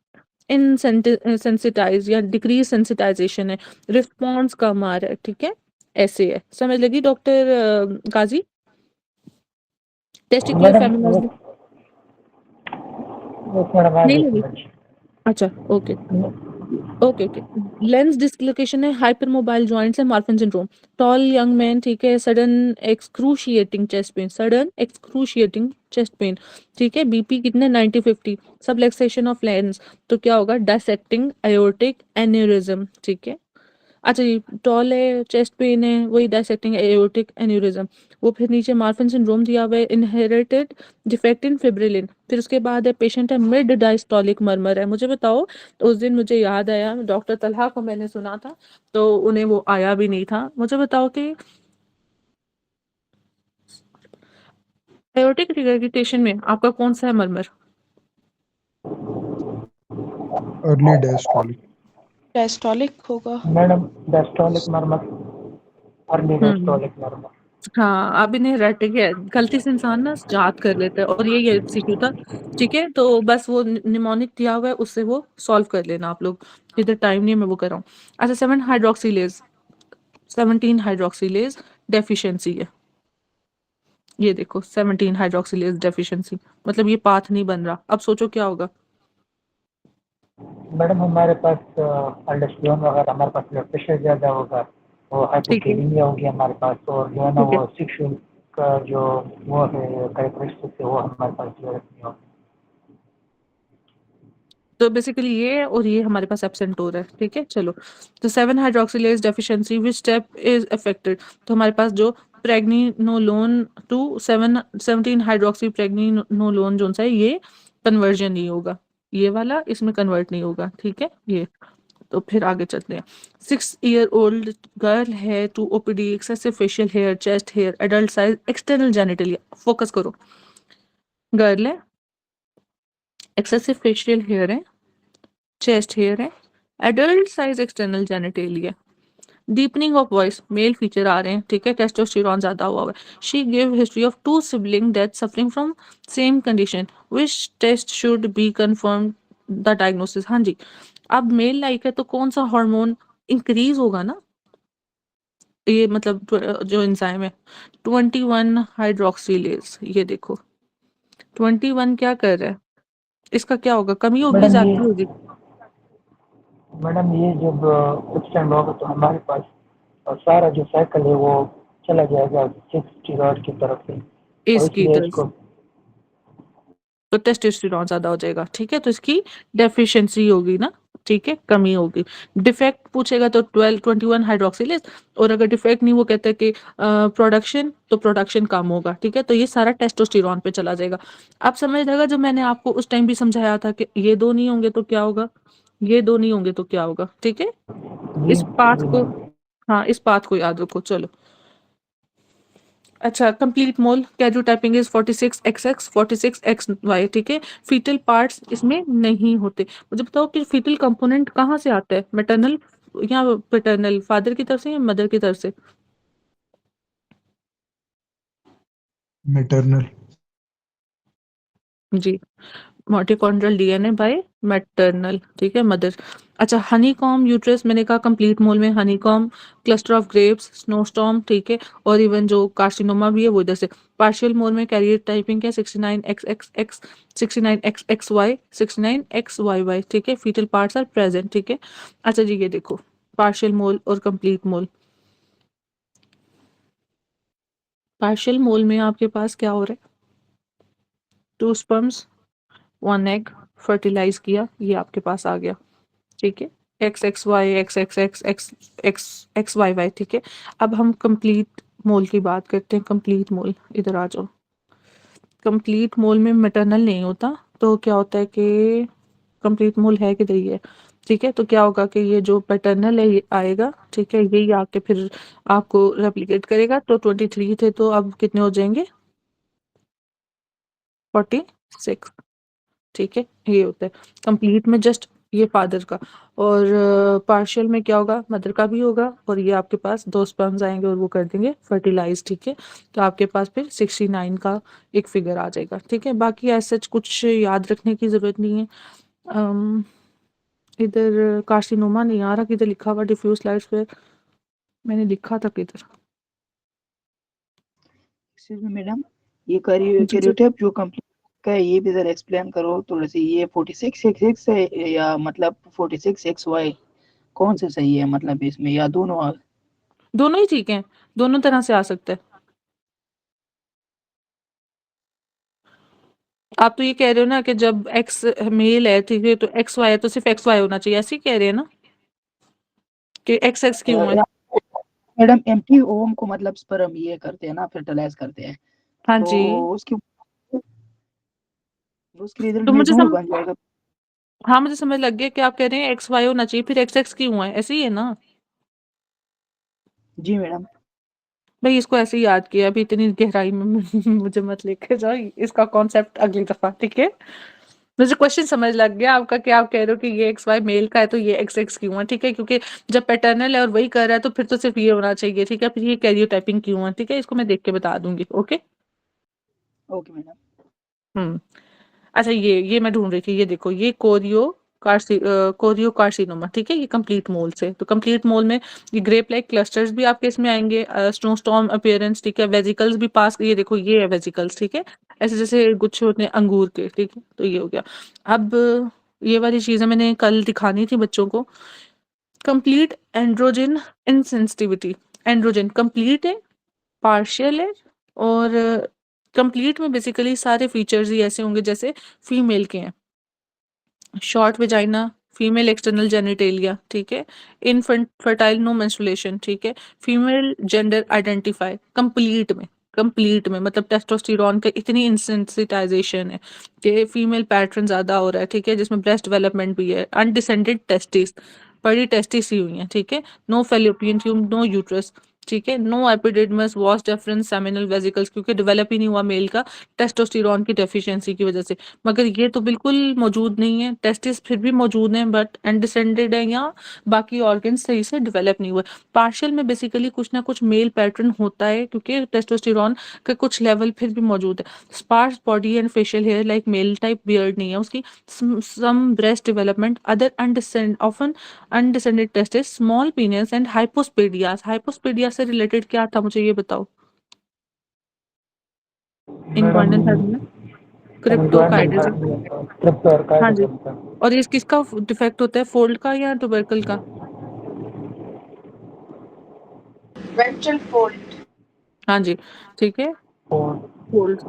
इनसेंसिटाइज या डिक्रीज सेंसिटाइजेशन है, रिस्पॉन्स कम आ रहा है, ठीक है? ऐसे है, समझ लगी doctor Ghazi? Testicular madam feminism वो मैडम आ नहीं गई लगी? समझ। अच्छा, ओके ओके। लेंस डिस्लोकेशन है, हाइपरमोबाइल जॉइंट्स है, Marfan syndrome, tall young man, ठीक है? Sudden excruciating chest pain, sudden excruciating chest pain, ठीक है? बीपी कितने 90-50, सबलेक्सेशन ऑफ लेंस, तो क्या होगा? डायसेक्टिंग एयोर्टिक एन्यूरिज्म, ठीक है? अच्छा जी, टॉल है, चेस्ट पेन है, वही डायसेक्टिंग एयोर्टिक एन्यूरिज्म, वो फिर नीचे मार्फन सिंड्रोम दिया हुआ है, इनहेरिटेड डिफेक्ट इन फिब्रिलिन, फिर उसके बाद है पेशेंट है मिड डायस्टोलिक मर्मर है। मुझे बताओ, तो उस दिन मुझे याद आया डॉक्टर तलहा को मैंने सुना था, तो उन्हें वो आया भी नहीं था। मुझे बताओ कि एयोर्टिक रिगर्जिटेशन में आपका कौन सा है मर्मर? early diastolic. डायस्टोलिक होगा। Madam diastolic murmur, early hmm, diastolic murmur. हाँ, अब इन्हें रट गया, गलती से इंसान ना याद कर लेता है, और ये एमसीक्यू था, ठीक है? तो बस वो निमोनिक दिया हुआ है, उससे वो सॉल्व कर लेना आप लोग, इधर टाइम नहीं है, मैं वो कर रहा हूँ। अच्छा, 17 हाइड्रोक्सीलेज डेफिशिएंसी है, ये देखो 17 हाइड्रोक्सिलेज डेफिशिएंसी, मतलब ये पाथ नहीं बन रहा। अब सोचो क्या होगा। मैडम हमारे पास अल्डोस्टेरोन वगैरह, हमारे पास ब्लड प्रेशर ज़्यादा होगा, वो ठीक है, हाइपोकैलेमिया होगी हमारे पास, और जो है ना ठीक है। वो सेक्सुअल का जो वो है कैरेक्टरिस्टिक्स है वो हमारे पास डेवलप नहीं होगा। तो बेसिकली ये और ये हमारे पास एब्सेंट हो रहा है, ठीक है। चलो, तो 7 hydroxylase deficiency which step is affected, तो हमारे पास जो प्रेग्निनोलोन टू 17 हाइड्रोक्सी प्रेग्निनोलोन जो सा है, ये कन्वर्जन नहीं होगा, ये वाला इसमें कन्वर्ट नहीं होगा, ठीक है ये। तो फिर आगे चलते हैं। 6 ईयर ओल्ड गर्ल है to OPD, excessive facial hair, chest hair, adult size, external genitalia, focus करो। गर्ल है, एक्सेसिव फेशियल हेयर है, चेस्ट हेयर है, adult size external genitalia, deepening of voice, male feature आ रहे हैं, ठीक है, टेस्टोस्टेरॉन ज्यादा हुआ है। She give history of 2 sibling death suffering from same condition, which test should be confirm the diagnosis. हाँ जी, अब मेल लाइक है तो कौन सा हार्मोन इंक्रीज होगा ना, ये मतलब जो एंजाइम है 21 हाइड्रोक्सिलेज, ये देखो 21 क्या कर रहा है, इसका क्या होगा, कमी होगी मैडम ज्यादा होगी। ये जब कुछ टाइम होगा तो हमारे पास सारा जो साइकिल है वो चला जाएगा 60 की तरफ से, और इसकी इसलिए तरफ इसको तो टेस्टोस्टेरॉन ज्यादा हो जाएगा, ठीक है, तो इसकी डेफिशिएंसी होगी ना, ठीक है, कमी होगी। डिफेक्ट पूछेगा तो 21 हाइड्रोक्सिलेज, और अगर डिफेक्ट नहीं, वो कहते हैं कि प्रोडक्शन, तो प्रोडक्शन कम होगा, ठीक है, तो ये सारा टेस्टोस्टेरॉन पे चला जाएगा। आप समझ जाएगा, जो मैंने आपको उस टाइम भी समझाया था कि ये दो नहीं होंगे तो क्या होगा, ये दो नहीं होंगे तो क्या होगा, ठीक है। इस पाथ जी को, मैडम। हाँ इस पाथ को याद रखो। चलो, अच्छा, complete mole karyotyping is 46XX 46XY, ठीक है। फीटल पार्ट्स इसमें नहीं होते। मुझे बताओ कि फीटल कंपोनेंट कहाँ से आता है, मैटरनल या पैटर्नल, फादर की तरफ से या मदर की तरफ से। मैटरनल। जी, माइटोकॉन्ड्रियल डीएनए बाय मैटरनल, ठीक है, मदर। अच्छा, हनीकॉम यूट्रस, मैंने कहा कंप्लीट मोल में honeycomb, cluster of grapes, snowstorm, ठीक है, और इवन जो कार्सिनोमा भी है वो इधर से। पार्शियल मोल में कैरियर टाइपिंग है 69XXX, 69XXY, 69XYY, ठीक है, फीटल पार्ट्स आर प्रेजेंट, ठीक है। अच्छा जी, ये देखो पार्शियल मोल और कंप्लीट मोल। पार्शियल मोल में आपके पास क्या हो रहा है, 2 स्पर्म्स 1 एग फर्टिलाइज किया, ये आपके पास आ गया, ठीक है, X X Y X X X X X X Y Y, ठीक है। अब हम कंप्लीट मोल की बात करते हैं। कंप्लीट मोल, इधर आ जाओ। कंप्लीट मोल में मैटरनल नहीं होता, तो क्या होता है कि कंप्लीट मोल है कि नहीं है, ठीक है, तो क्या होगा कि ये जो पैटर्नल है ये आएगा, ठीक है, यही आके फिर आपको रेप्लिकेट करेगा। तो 23 थे, तो अब कितने हो जाएंगे, 46, ठीक है, ये होता है। कंप्लीट में जस्ट ये फादर का, और पार्शियल में क्या होगा, मदर का भी होगा, और ये आपके पास 2 स्पर्म्स आएंगे और वो कर देंगे फर्टिलाइज, ठीक है। तो आपके पास फिर 69 का एक फिगर आ जाएगा, ठीक है। बाकी ऐसा कुछ याद रखने की जरूरत नहीं है। अम, इधर कार्सिनोमा नहीं आ रहा, किधर लिखा हुआ डिफ्यूज स्लाइड्स पे, मैंने लिखा था किधर। एक्सक्यूज मी मैडम, ये जी जी, कैरियोटाइप जो कंप्लीट का है ये भी जरा एक्सप्लेन करो थोड़ा सी। ये 46XX है या मतलब 46XY, कौन से सही है मतलब इसमें, या दोनों? दोनों ही ठीक है, दोनों तरह से आ सकता है। आप तो ये कह रहे हो ना कि जब एक्स मेल है, ठीक है, तो एक्स वाई है तो सिर्फ एक्स वाई होना चाहिए, ऐसे ही कह रहे हैं ना कि एक्स एक्स क्यों है। या मैडम एम्प्टी ओवम को मतलब स्पर्म ये करते हैं ना, फर्टिलाइज करते हैं, हाँ तो जी, उसकी उसके रिजल्ट तो में मुझे नूल सम बन जाएगा। हाँ, मुझे समझ लग गया कि आप कह रहे हैं एक्स वाई होना चाहिए, फिर एक्स एक्स क्यों है, ऐसे ही है ना। जी मैडम। भाई इसको ऐसे ही याद किया, अभी इतनी गहराई में मुझे मत लेके जाओ, इसका कॉन्सेप्ट अगली दफा, ठीक है। मुझे क्वेश्चन समझ लग गया आपका कि आप कह रहे हो कि ये एक्स वाई मेल का है तो ये एक्स एक्स क्यों है, ठीक है, क्योंकि जब पैटर्नल है और वही कर रहा है तो फिर तो सिर्फ ये होना चाहिए, ठीक है, फिर ये कैरियोटाइपिंग क्यों है, ठीक है, इसको मैं देख के बता दूंगी, ओके। Okay madam. हम्म। अच्छा, ये मैं ढूंढ रही थी, ये देखो, ये कोरियो कोरियोकार्सिनोमा, ठीक है, ये कंप्लीट मोल से। तो कंप्लीट मोल में ये ग्रेप लाइक क्लस्टर्स भी आपके इसमें आएंगे, स्नोस्टॉर्म अपीयरेंस, ठीक है, वेजिकल्स भी पास, ये देखो ये है वेजिकल्स, ठीक है, ऐसे जैसे गुच्छे होते हैं अंगूर के, ठीक है, तो ये हो गया। अब ये वाली चीजें मैंने कल दिखानी थी बच्चों को। Complete androgen insensitivity, androgen complete है, पार्शियल है, और कंप्लीट में बेसिकली सारे फीचर्स ही ऐसे होंगे जैसे फीमेल के हैं। Short vagina, female external genitalia, ठीक है, इनफेंट फर्टाइल नो मेंस्ट्रुएशन, ठीक है, फीमेल जेंडर आइडेंटिफाई, कंप्लीट में मतलब टेस्टोस्टेरोन का इतनी इंसेंसिटाइजेशन है कि फीमेल पैटर्न ज्यादा हो रहा है, ठीक है, जिसमें ब्रेस्ट डेवलपमेंट भी है, अनडिसेंडेड टेस्टिस, बड़ी टेस्टिस ही हुई हैं, ठीक है, no fallopian tube, no uterus, ठीक है, no epididymis, vas deferens, seminal vesicles, क्योंकि डेवलप ही नहीं हुआ मेल का टेस्टोस्टेरोन की डेफिशिएंसी की वजह से। मगर ये तो बिल्कुल मौजूद नहीं है, टेस्टिस फिर भी मौजूद हैं बट अनडिसेंडेड है, या बाकी ऑर्गन सही से डेवलप नहीं हुए। पार्शियल में बेसिकली कुछ ना कुछ मेल पैटर्न होता है क्योंकि टेस्टोस्टेरोन का कुछ लेवल फिर भी मौजूद है। Sparse body and facial hair like male type beard नहीं है उसकी, some breast development, other often undescended testis, small penis and hypospadias. Hypospadia से रिलेटेड क्या था मुझे ये बताओ, इनकॉर्डिनेट मैडम में क्रिप्टोकाइडिज्म। हाँ जी, क्रिप्टोकार्डिज्म। और ये किसका डिफेक्ट होता है, फोल्ड का या ट्यूबरकल का? Ventral fold. हाँ जी, ठीक है, और फोल्ड।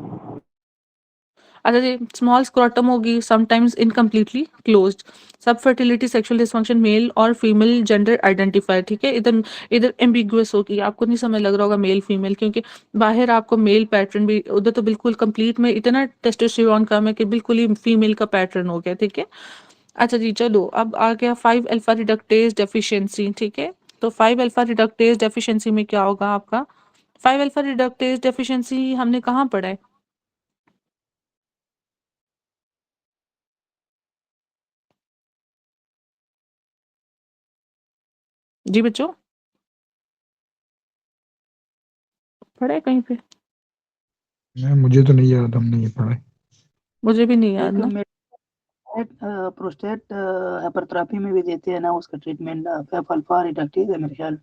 अच्छा जी, स्मॉल स्क्रोटम होगी, समटाइम्स इनकम्प्लीटली क्लोज्ड, सब फर्टिलिटी, सेक्सुअल डिसफंक्शन, मेल और फीमेल जेंडर आइडेंटिफायर, ठीक है, इधर इधर एम्बिगुअस होगी, आपको नहीं समझ लग रहा होगा मेल फीमेल, क्योंकि बाहर आपको मेल पैटर्न भी, उधर तो बिल्कुल कंप्लीट में इतना टेस्टोस्टेरोन कम है कि बिल्कुल ही फीमेल का पैटर्न हो गया, ठीक है। अच्छा जी, चलो अब आ गया 5 अल्फा रिडक्टेज डेफिशिएंसी, ठीक है, तो 5 अल्फा रिडक्टेज डेफिशिएंसी में क्या होगा आपका? 5 अल्फा रिडक्टेज डेफिशिएंसी हमने कहाँ पढ़ा है? जी बच्चों, पढ़ा है कहीं पे? मैं मुझे तो नहीं याद, हमने ये पढ़ा है। मुझे भी नहीं याद एक ना। प्रोस्टेट हाइपरट्रॉफी में भी देते हैं ना उसका ट्रीटमेंट, अल्फा रिडक्टेज है मेरे ख्याल।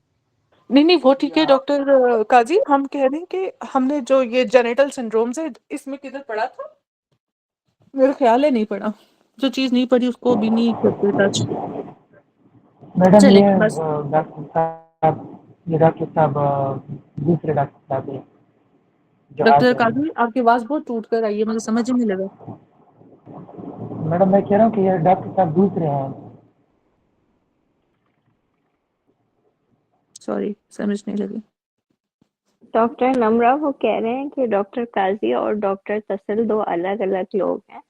नहीं नहीं, वो ठीक है या डॉक्टर काजी, हम कह रहे हैं कि हमने जो ये जेनेटल सिंड्रोम्स है इसमें किधर पढ़ा था? मेरा ख्याल है नहीं पढ़ा, जो चीज नहीं पढ़ी उसको भी नहीं करते टच। मैडम चले ये बस। डॉक्टर साहब दूसरे डॉक्टर साहब हैं जो डॉक्टर आते हैं। काजी, आपकी आवाज बहुत टूट कर आई है, मुझे समझ ही नहीं लगा। मैडम मैं कह रहा हूँ कि ये डॉक्टर साहब दूसरे हैं। सॉरी, समझ नहीं लगी। डॉक्टर नम्रा वो कह रहे हैं कि डॉक्टर काजी और डॉक्टर तसल दो अलग अलग लोग हैं।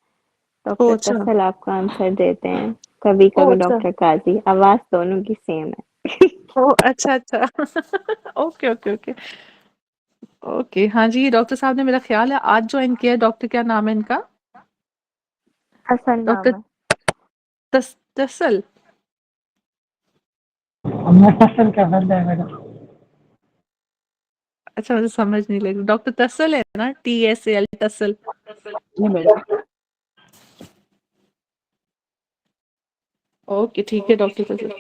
ओ डॉक्टर अच्छा, तसल आपका आंसर देते हैं, कभी ओ कभी अच्छा, डॉक्टर काजी, आवाज दोनों की सेम है। ओ अच्छा अच्छा ओके ओके ओके ओके। हाँ जी, डॉक्टर साहब ने मेरा ख्याल है आज ज्वाइन किया है। डॉक्टर क्या नाम है इनका? हसन नाम डॉक्टर है। तसल। हमने फसल का बंदा है मैडम। अच्छा, मुझे समझ नहीं लगी, डॉक्टर तसल है ना, TSAL, तसल। जी मैडम। ओके ठीक है डॉक्टर तसल।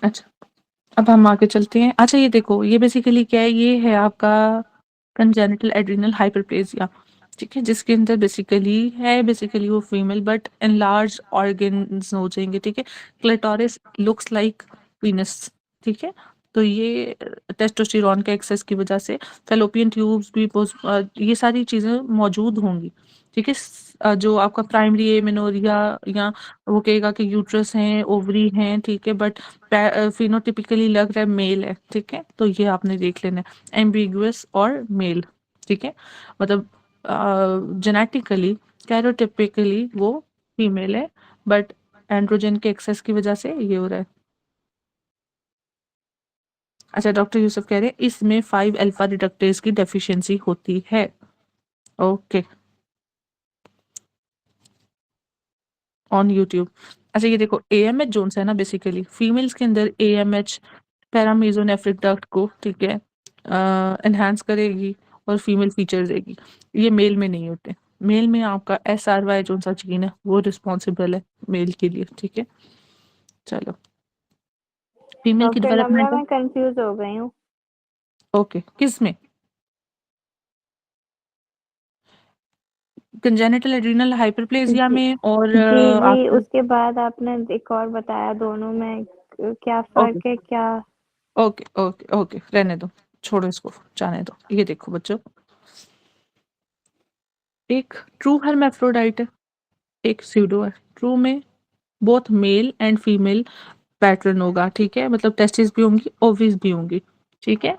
अच्छा, अब हम आगे चलते हैं। अच्छा ये देखो, ये बेसिकली क्या है, ये है आपका कंजेनिटल एड्रिनल हाइपरप्लेजिया, ठीक है, जिसके अंदर बेसिकली वो फीमेल बट एनलार्ज ऑर्गन्स हो जाएंगे, ठीक है, क्लिटोरिस लुक्स लाइक पीनस, ठीक है, तो ये टेस्टोस्टेरोन के एक्सेस की वजह से फैलोपियन ट्यूब्स भी ये सारी चीजें मौजूद होंगी, ठीक है। जो आपका प्राइमरी एमेनोरिया, या वो कहेगा कि यूट्रस हैं, ओवरी हैं, ठीक है, बट फिनोटिपिकली लग रहा है मेल है, ठीक है, तो ये आपने देख लेना है, एम्बिगुअस और मेल, ठीक है, मतलब जेनेटिकली कैरोटिपिकली वो फीमेल है बट एंड्रोजन के एक्सेस की वजह से ये हो रहा है। अच्छा, डॉक्टर यूसुफ कह रहे हैं इसमें 5 अल्फा रिडक्टेज की डेफिशिएंसी होती है। Okay, on YouTube. अच्छा ये देखो, AMH जोन है ना, बेसिकली फीमेल्स के अंदर AMH पैरामीजोनेफ्रिक डक्ट को, ठीक है, एनहांस करेगी और फीमेल फीचर देगी। ये मेल में नहीं होते। मेल में आपका SRY जो सा जीन है वो रिस्पॉन्सिबल है मेल के लिए, ठीक है। चलो, फीमेल की डॉक्टर नम्रा डेवलपमेंट मैं कंफ्यूज हो गई हूँ। ओके, किस में? कंजेनिटल एड्रिनल हाइपरप्लेजिया जी में और जी आपके उसके बाद आपने एक और बताया, दोनों में क्या ओके फर्क है क्या? ओके ओके ओके, रहने दो, छोड़ो इसको, जाने दो। ये देखो बच्चों, एक ट्रू हर्मेफ्रोडाइट है, एक स्यूडो है। ट्रू में both male and female pattern होगा, ठीक है, मतलब टेस्टिस भी होंगी, ओवरीज भी होंगी, ठीक है।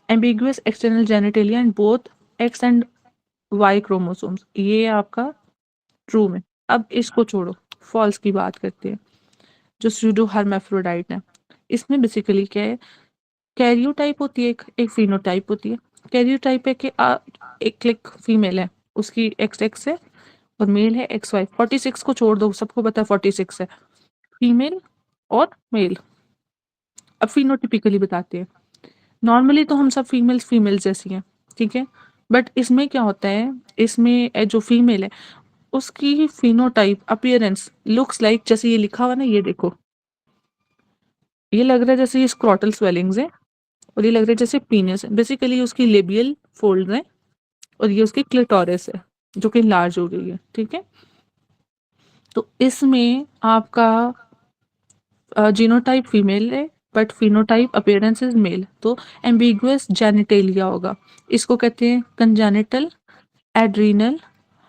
Ambiguous external genitalia and both X and Y chromosomes, ये आपका ट्रू में। अब इसको छोड़ो, फॉल्स की बात करते हैं, जो स्यूडो हर्मेफ्रोडाइट है। इसमें बेसिकली क्या है, कैरियोटाइप होती है, एक फिनोटाइप होती है। कैरियोटाइप है कि एक क्लिक फीमेल है, उसकी XX है, और मेल है XY। 46 को छोड़ दो, सबको पता है 46 है, फीमेल और मेल। अब फिनोटिपिकली बताते हैं। नॉर्मली तो हम सब फीमेल्स फीमेल्स जैसी हैं, ठीक है, बट इसमें क्या होता है, इसमें जो फीमेल है उसकी फिनोटाइप अपीयरेंस लुक्स लाइक, जैसे ये लिखा हुआ ना, ये देखो, ये लग रहा है जैसे ये स्क्रॉटल स्वेलिंग्स है, और ये लग रहा है जैसे पीनस है। बेसिकली उसकी लेबियल फोल्ड है, और ये उसकी क्लिटोरिस है जो कि लार्ज हो गई है, ठीक है। तो इसमें आपका जीनोटाइप फीमेल है but phenotype appearance is male, तो एम्बिगुअस जेनिटेलिया होगा। इसको कहते हैं कंजेनिटल एड्रीनल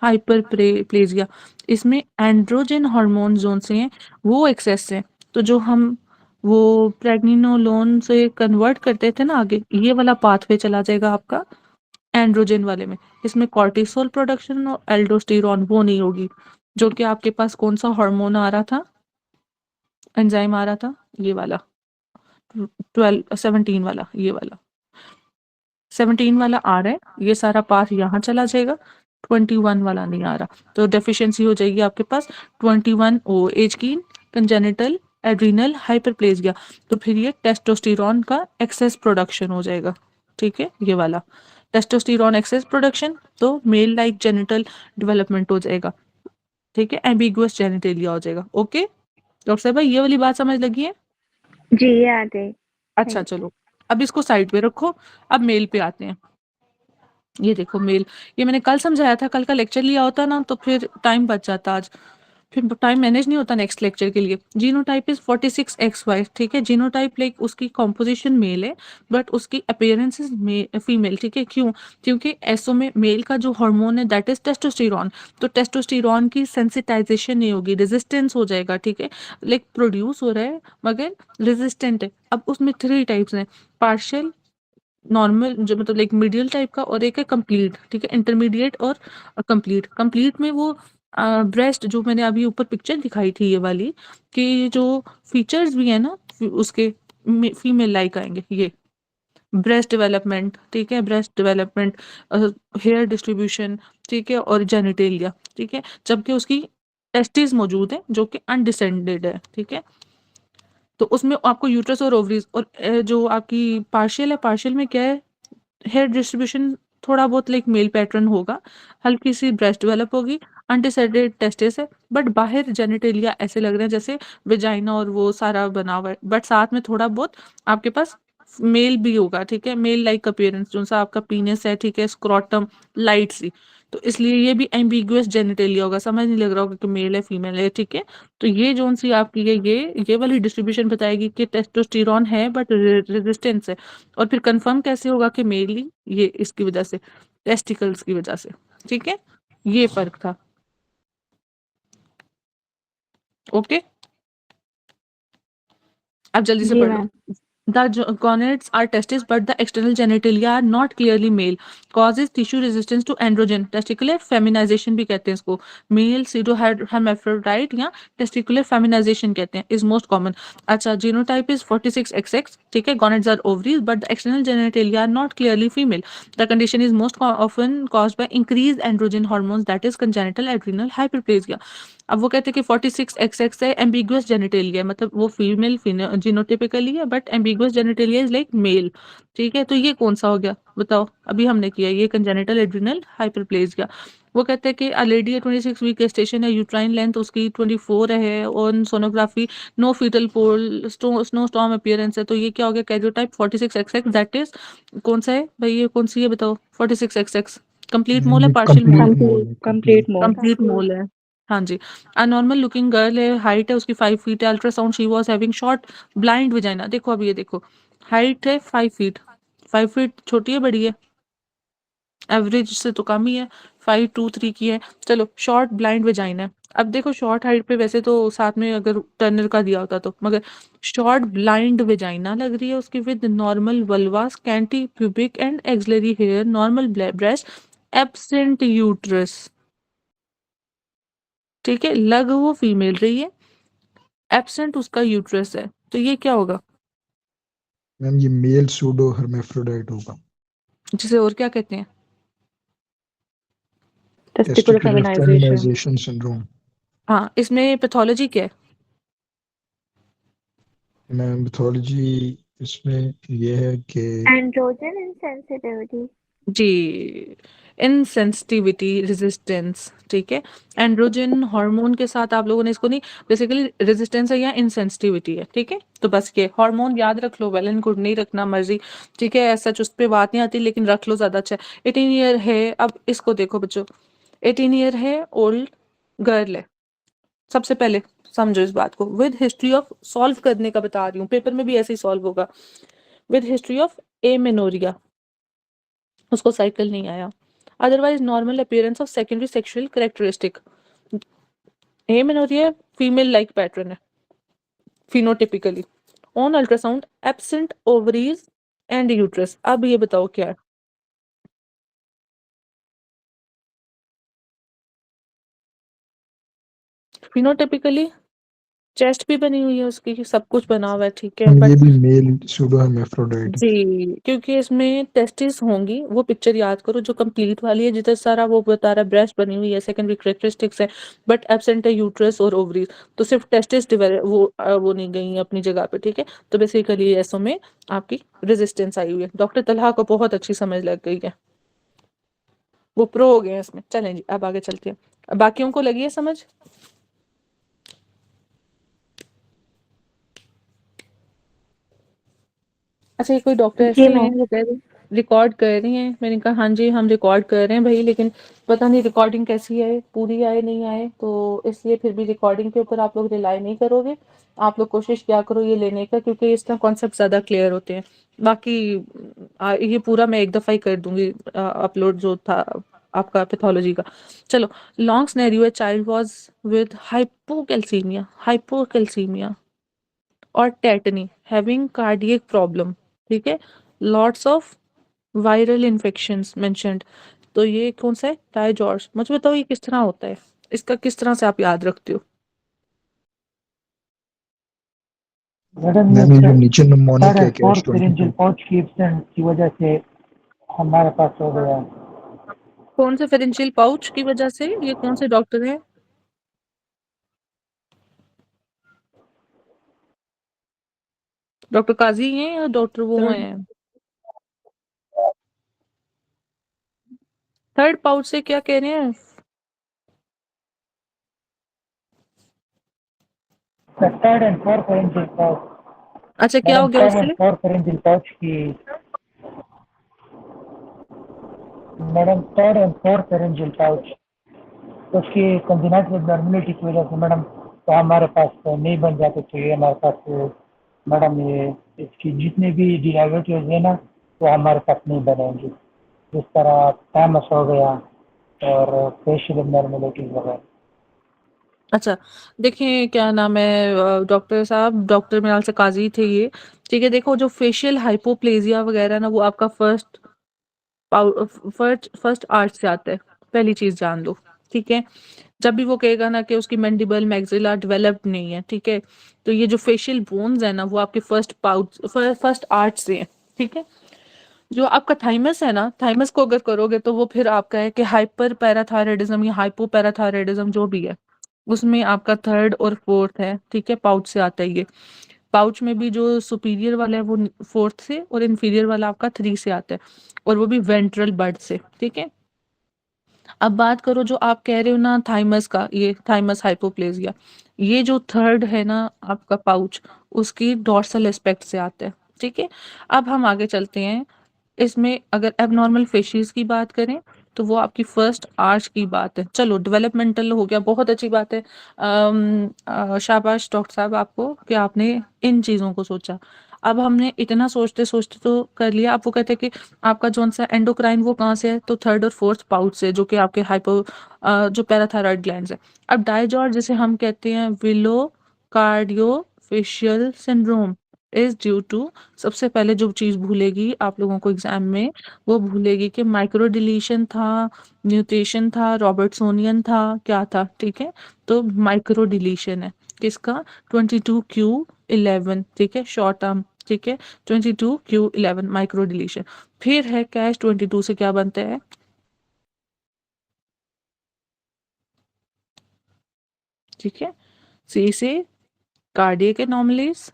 हाइपरप्लेजिया। इसमें एंड्रोजन हार्मोन जोन से हैं, वो एक्सेस है। तो जो हम वो प्रेग्निनोलोन से कन्वर्ट करते थे ना आगे, ये वाला पाथवे चला जाएगा आपका एंड्रोजन वाले में। इसमें कॉर्टिसोल प्रोडक्शन और एल्डोस्टेरॉन वो नहीं होगी, जो कि आपके पास कौन सा हार्मोन आ रहा था, एंजाइम आ रहा था, ये वाला 17 वाला, ये वाला 17 वाला आ रहा है, ये सारा पाथ यहाँ चला जाएगा, 21 वाला नहीं आ रहा, तो डेफिशिएंसी हो जाएगी आपके पास 21 ओ एज की कंजेनिटल एड्रिनल हाइपरप्लेजिया। तो फिर ये टेस्टोस्टेरॉन का एक्सेस प्रोडक्शन हो जाएगा, ठीक है, ये वाला टेस्टोस्टेरॉन एक्सेस प्रोडक्शन, तो मेल लाइक जेनिटल डेवलपमेंट हो जाएगा, ठीक है, एम्बिगुअस जेनिटेलिया हो जाएगा। ओके डॉक्टर साहब, ये वाली बात समझ लगी है? जी ये आ गई। अच्छा चलो, अब इसको साइड पे रखो, अब मेल पे आते हैं। ये देखो मेल, ये मैंने कल समझाया था, कल का लेक्चर लिया होता ना तो फिर टाइम बच जाता आज, फिर टाइम मैनेज नहीं होता नेक्स्ट लेक्चर के लिए। जीनोटाइप इज 46XY, ठीक है। जीनोटाइप लाइक उसकी कॉम्पोजिशन मेल है बट उसकी अपीयरेंस इज फीमेल, ठीक है। क्यों? क्योंकि एसओ में मेल का जो हार्मोन है दैट इज टेस्टोस्टेरॉन, तो टेस्टोस्टेरॉन की सेंसिटाइजेशन नहीं होगी, रेजिस्टेंस हो जाएगा, ठीक है। लाइक प्रोड्यूस हो रहा है मगर रेजिस्टेंट है। अब उसमें 3 टाइप्स हैं, पार्शियल, नॉर्मल जो मतलब लाइक मीडियल टाइप का, और एक है कंप्लीट, ठीक है, इंटरमीडिएट और कंप्लीट। कंप्लीट में वो ब्रेस्ट जो मैंने अभी ऊपर पिक्चर दिखाई थी ये वाली, कि जो फीचर्स भी है ना उसके फीमेल लाइक आएंगे, ये ब्रेस्ट डेवलपमेंट, ठीक है, ब्रेस्ट डेवलपमेंट, हेयर डिस्ट्रीब्यूशन, ठीक है, और जेनिटेलिया, ठीक है, जबकि उसकी टेस्टिस मौजूद है जो कि अनडिसेंडेड है, ठीक है। तो उसमें आपको यूट्रस और ओवरीज, और जो आपकी पार्शियल है, पार्शियल में क्या है, हेयर डिस्ट्रीब्यूशन थोड़ा बहुत लाइक मेल पैटर्न होगा, हल्की सी ब्रेस्ट डेवलप होगी, अनडिसाइडेड टेस्टिस है, बट बाहर जेनिटेलिया ऐसे लग रहे हैं जैसे वेजाइना और वो सारा बना हुआ है, बट साथ में थोड़ा बहुत आपके पास मेल भी होगा, ठीक है, मेल लाइक अपीयरेंस जो सा आपका पीनस है, ठीक है, स्क्रोटम लाइट सी। तो इसलिए ये भी एम्बिगुअस जेनिटेलिया होगा, समझ नहीं लग रहा होगा कि मेल है फीमेल है, ठीक है। तो ये जोन सी आपकी ये वाली डिस्ट्रीब्यूशन बताएगी कि टेस्टोस्टेरॉन है बट रेजिस्टेंस है। और फिर कंफर्म कैसे होगा कि मेल, ये इसकी वजह से, टेस्टिकल्स की वजह से, ठीक है, ये फर्क था। ओके, अब जल्दी से जी पढ़ लो। Ma'am. The gonads are testes, but the external genitalia are not clearly male. Causes tissue resistance to androgen. Testicular feminization भी कहते हैं इसको। Male pseudo hermaphrodite या testicular feminization कहते हैं, is most common. अच्छा, genotype is 46XX, ठीक है। Gonads are ovaries, but the external genitalia are not clearly female. The condition is most often caused by increased androgen hormones, that is congenital adrenal hyperplasia. अब वो कहते हैं कि 46XX है, ambiguous genitalia, मतलब वो फीमेल जीनोटिपिकली है but ambiguous contiguous genitalia is like male, ठीक है। तो ये कौन सा हो गया बताओ, अभी हमने किया ये कंजेनिटल एड्रिनल हाइपरप्लेजिया। वो कहते हैं कि अ लेडी है 26 वीक gestation है, यूट्राइन लेंथ उसकी 24 है, on sonography no foetal pole, snow storm appearance है। तो ये क्या हो गया, कैरियोटाइप 46XX, दैट इज कौन सा है भाई, ये कौन सी है बताओ, 46XX कंप्लीट मोल है ये पार्शियल मोल? कंप्लीट मोल है, कंप्लीट मोड। कंप्लीट मोल है, हाँ जी। अ नॉर्मल लुकिंग गर्ल है, हाइट है उसकी 5 फीट है, ultrasound she was having short blind vagina. देखो अब ये देखो, हाइट है 5 फीट, 5 फीट छोटी है बड़ी है, एवरेज से तो कम ही है, 5'2'3" की है। चलो शॉर्ट ब्लाइंड वजाइना है। अब देखो शॉर्ट हाइट पे वैसे तो साथ में अगर टर्नर का दिया होता तो, मगर शॉर्ट ब्लाइंड वजाइना लग रही है उसकी, with normal vulva, scanty pubic and axillary hair, normal breast, absent uterus, ठीक है। लग वो फीमेल रही है, एब्सेंट उसका यूट्रस है, तो ये क्या होगा? मैम ये मेल सूडो हर्मेफ्रोडाइट होगा, जिसे और क्या कहते हैं? Testicular testicular feminisation. Feminisation syndrome. हाँ, इसमें पैथोलॉजी क्या है? मैम पैथोलॉजी इसमें ये है कि एंड्रोजन insensitivity। जी, इनसेंसिटिविटी रेजिस्टेंस, ठीक है। एंड्रोजन हार्मोन के साथ आप लोगों ने इसको नहीं, बेसिकली रेजिस्टेंस है या इनसेंसिटिविटी है, ठीक है। तो बस ये हार्मोन याद रख लो, वेल एंड गुड, नहीं रखना मर्जी, ठीक है। ऐसा उस पे बात नहीं आती, लेकिन रख लो ज्यादा अच्छा है। 18 ईयर है, अब इसको देखो बच्चों, 18 ईयर है, ओल्ड गर्ल है। सबसे पहले समझो इस बात को, विद हिस्ट्री ऑफ, सॉल्व करने का बता रही हूँ, पेपर में भी ऐसे ही सॉल्व होगा, विद हिस्ट्री ऑफ एमेनोरिया, उसको साइकिल नहीं आया, otherwise normal appearance of secondary sexual characteristic, amenorrhea female like pattern है phenotypically, on ultrasound absent ovaries and uterus. अब ये बताओ क्या है? फिनोटिपिकली चेस्ट भी बनी हुई है उसकी, सब कुछ बना हुआ है, ठीक है, ये बट भी मेल सूडो हर्मेफ्रोडाइट है। जी, क्योंकि इसमें टेस्टिस होंगी, वो पिक्चर याद करो जो कंप्लीट वाली है, जितना सारा वो बता रहा है, ब्रेस्ट बनी हुई है, सेकेंडरी कैरेक्टरिस्टिक्स है, बट एब्सेंट है यूट्रस और ओवरीज। तो सिर्फ टेस्टिस वो नहीं गई हैं अपनी जगह पे, ठीक है। तो बेसिकली ऐसों में आपकी रेजिस्टेंस आई हुई है। डॉक्टर तलहा को बहुत अच्छी समझ लग गई है, वो प्रो हो गए हैं इसमें। चलें जी, अब आगे चलते हैं, अब बाकियों को लगी है समझ? अच्छा, ये कोई डॉक्टर जी ऐसे हैं मैम। वो कह रहे रिकॉर्ड कर रही हैं, मैंने कहा हाँ जी हम रिकॉर्ड कर रहे हैं भाई, लेकिन पता नहीं रिकॉर्डिंग कैसी है, पूरी आए नहीं आए, तो इसलिए फिर भी रिकॉर्डिंग के ऊपर आप लोग रिलाई नहीं करोगे। आप लोग कोशिश क्या करो ये लेने का, क्योंकि इसका कॉन्सेप्ट ज़्यादा क्लियर होते हैं। बाकी ये पूरा मैं एक दफ़ा ही कर दूंगी अपलोड जो था आपका पैथोलॉजी का। चलो, long scenario, a child was with hypocalcaemia और टेटनी, हैविंग कार्डियक प्रॉब्लम, ठीक है, lots of viral infections mentioned. तो ये कौन सा है, टाइजॉर्ज। मुझे बताओ ये किस तरह होता है, इसका किस तरह से आप याद रखते हो? मैडम ये मैम ये जो नीचे थर्ड निमोनिक है and cash fourth pharyngeal 22। Pouch की एब्सेंट की वजह से हमारे पास हो गया। कौन से फेरेंशियल पाउच की वजह से, ये कौन से डॉक्टर हैं? डॉक्टर काजी हैं या डॉक्टर वो थर्ड हैं? थर्ड पाउच से क्या कह रहे हैं? Third and fourth pharyngeal pouch. अच्छा, क्या मैडम हो गया थर्ड एंड उससे? फोर्थ फेरेंजियल पाउच की, madam third and fourth pharyngeal pouch, उसकी कंजेनिटल एब्नॉर्मलिटी की वजह से मैडम, तो हमारे पास तो नहीं बन जाते, तो ये हमारे पास मैडम ये इसकी जितने भी डिराइवेटिव्स है ना, वो हमारे पास नहीं बनेंगे, जिस तरह थैमस हो गया और फेशियल एब्नॉर्मलिटीज वगैरह। अच्छा, देखिए क्या नाम है डॉक्टर साहब, डॉक्टर मेरे ख्याल से काजी थे ये, ठीक है। देखो जो फेशियल हाइपोप्लेजिया वगैरह ना, वो आपका फर्स्ट आर्ट से आता है, पहली चीज जान लो, ठीक है। जब भी वो कहेगा ना कि उसकी मैंडिबल मैक्सिला डेवलप्ड नहीं है, ठीक है, तो ये जो फेशियल बोन्स है ना, वो आपके फर्स्ट आर्ट से है, ठीक है। जो आपका थाइमस है ना, थाइमस को अगर करोगे तो वो फिर आपका है कि हाइपर पैराथायराइडिज्म या हाइपो पैराथायराइडिज्म जो भी है, उसमें आपका थर्ड और फोर्थ है, ठीक है, पाउच से आता है ये। पाउच में भी जो सुपीरियर वाला है वो 4th से और इंफीरियर वाला आपका 3 से आता है और वो भी वेंट्रल बड से, ठीक है। अब बात करो जो आप कह रहे हो ना थाइमस का, ये थाइमस हाइपोप्लेजिया, ये जो थर्ड है ना आपका पाउच, उसकी डोर्सल एस्पेक्ट से आता है, ठीक है। अब हम आगे चलते हैं। इसमें अगर एबनॉर्मल फेशिस की बात करें तो वो आपकी फर्स्ट आर्च की बात है। चलो डेवलपमेंटल हो गया, बहुत अच्छी बात है। शाबाश डॉक्टर साहब आपको कि आपने इन चीज़ों को सोचा। अब हमने इतना सोचते सोचते तो कर लिया। अब वो कहते हैं कि आपका जौन सा एंडोक्राइन वो कहाँ से है, तो थर्ड और फोर्थ पाउच से, जो कि आपके जो पैराथायरॉयड ग्लैंड्स है। अब डायजॉर्ज जिसे हम कहते हैं velocardiofacial syndrome is due to, सबसे पहले जो चीज भूलेगी आप लोगों को एग्जाम में, वो भूलेगी कि माइक्रो डिलीशन था, म्यूटेशन था, रॉबर्टसोनियन था, क्या था, ठीक है। तो माइक्रो डिलीशन है किसका, 22q11, ठीक है, शॉर्ट टर्म, ठीक है, 22q11 माइक्रो डिलीशन। फिर है कैश 22 से क्या बनता है, ठीक है, सी से cardiac anomalies,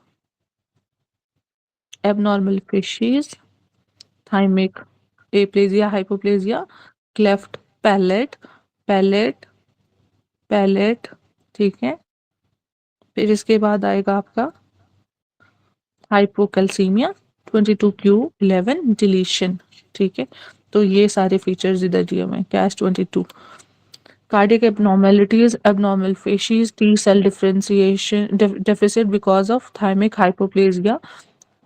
abnormal facies, thymic aplasia hypoplasia, cleft palate, palate palate, ठीक है। फिर इसके बाद आएगा आपका हाइपोकैल्सीमिया, 22q11 डिलीशन, ठीक है। तो ये सारे फीचर्स इधर दिए हुए हैं। Cash 22, cardiac abnormalities, abnormal facies, T cell differentiation deficit because of thymic hypoplasia,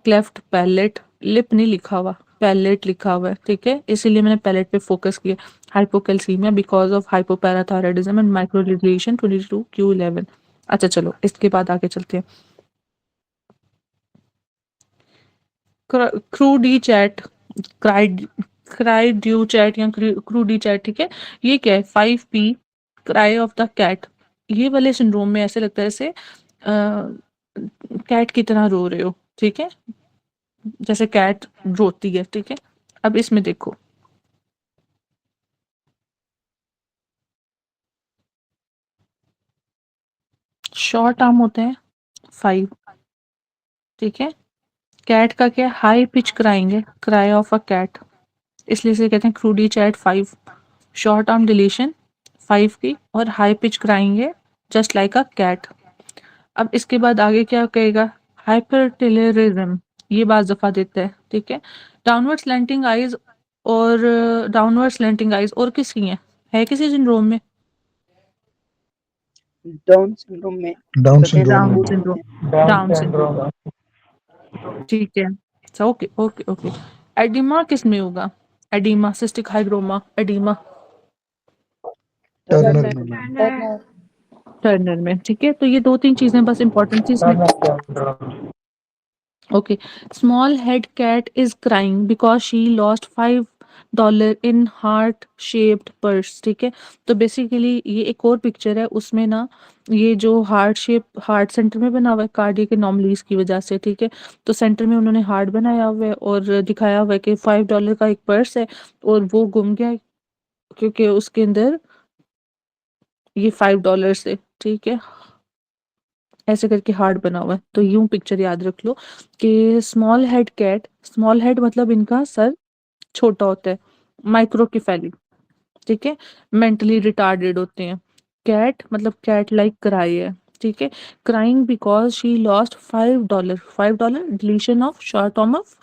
cleft palate, lip नहीं लिखा हुआ, पैलेट लिखा हुआ है, ठीक है, इसीलिए मैंने पैलेट पे फोकस किया। Hypocalcemia because of hypoparathyroidism and microdeletion 22q11। अच्छा चलो इसके बाद आगे चलते हैं। Cri du chat, cri cri du chat या क्रूडी चैट, ठीक है। ये क्या है, 5p cry of the cat. ये वाले सिंड्रोम में ऐसे लगता है जैसे कैट की तरह रो रहे हो, ठीक है, जैसे कैट रोती है, ठीक है। अब इसमें देखो शॉर्ट आर्म होते हैं 5, ठीक है। कैट का क्या, high pitch crying, cry of a cat, इसलिए इसे कहते हैं cri du chat 5। Short arm deletion 5 की और हाई पिच क्राइंग है जस्ट लाइक अ कैट। अब इसके बाद आगे क्या कहेगा, हाइपरटेलरिज्म, ये बात दफा देता है, ठीक है। डाउनवर्ड स्लैंटिंग आइज, और डाउनवर्ड स्लैंटिंग आइज और किसकी है किसी सिंड्रोम में, डाउन सिंड्रोम में डाउन तो कैसे सिंड्रोम डाउन में बोल होता है। सकते सिंड्रोम, हैं? डाउन सिंड्रोम, ठीक है। Okay okay okay. एडिमा किस में होगा, oedema cystic hygroma, oedema Turner Turner में मैम। टर्नर। टर्नर में, ठीक है। तो ये 2-3 चीजें बस इंपॉर्टेंट थी इसमें। Okay. Small head cat is crying because she lost $5 in heart shaped purse, ठीक है। तो बेसिकली ये एक और पिक्चर है, उसमें ना ये जो हार्ट शेप हार्ट सेंटर में बना हुआ है कार्डियक एनोमलीज की वजह से, ठीक है। तो सेंटर में उन्होंने हार्ट बनाया हुआ है और दिखाया हुआ है कि $5 का एक पर्स है और वो गुम गया है, क्योंकि उसके अंदर ये $5 है, ठीक है, ऐसे करके हार्ट बना हुआ है। तो यूं पिक्चर याद रख लो कि small head cat, small head मतलब इनका सर छोटा होता है, माइक्रोकेफेली, ठीक है, मेंटली रिटार्डेड होते हैं। कैट मतलब कैट लाइक क्राई है, ठीक है। Crying because she lost $5, $5 deletion of short term of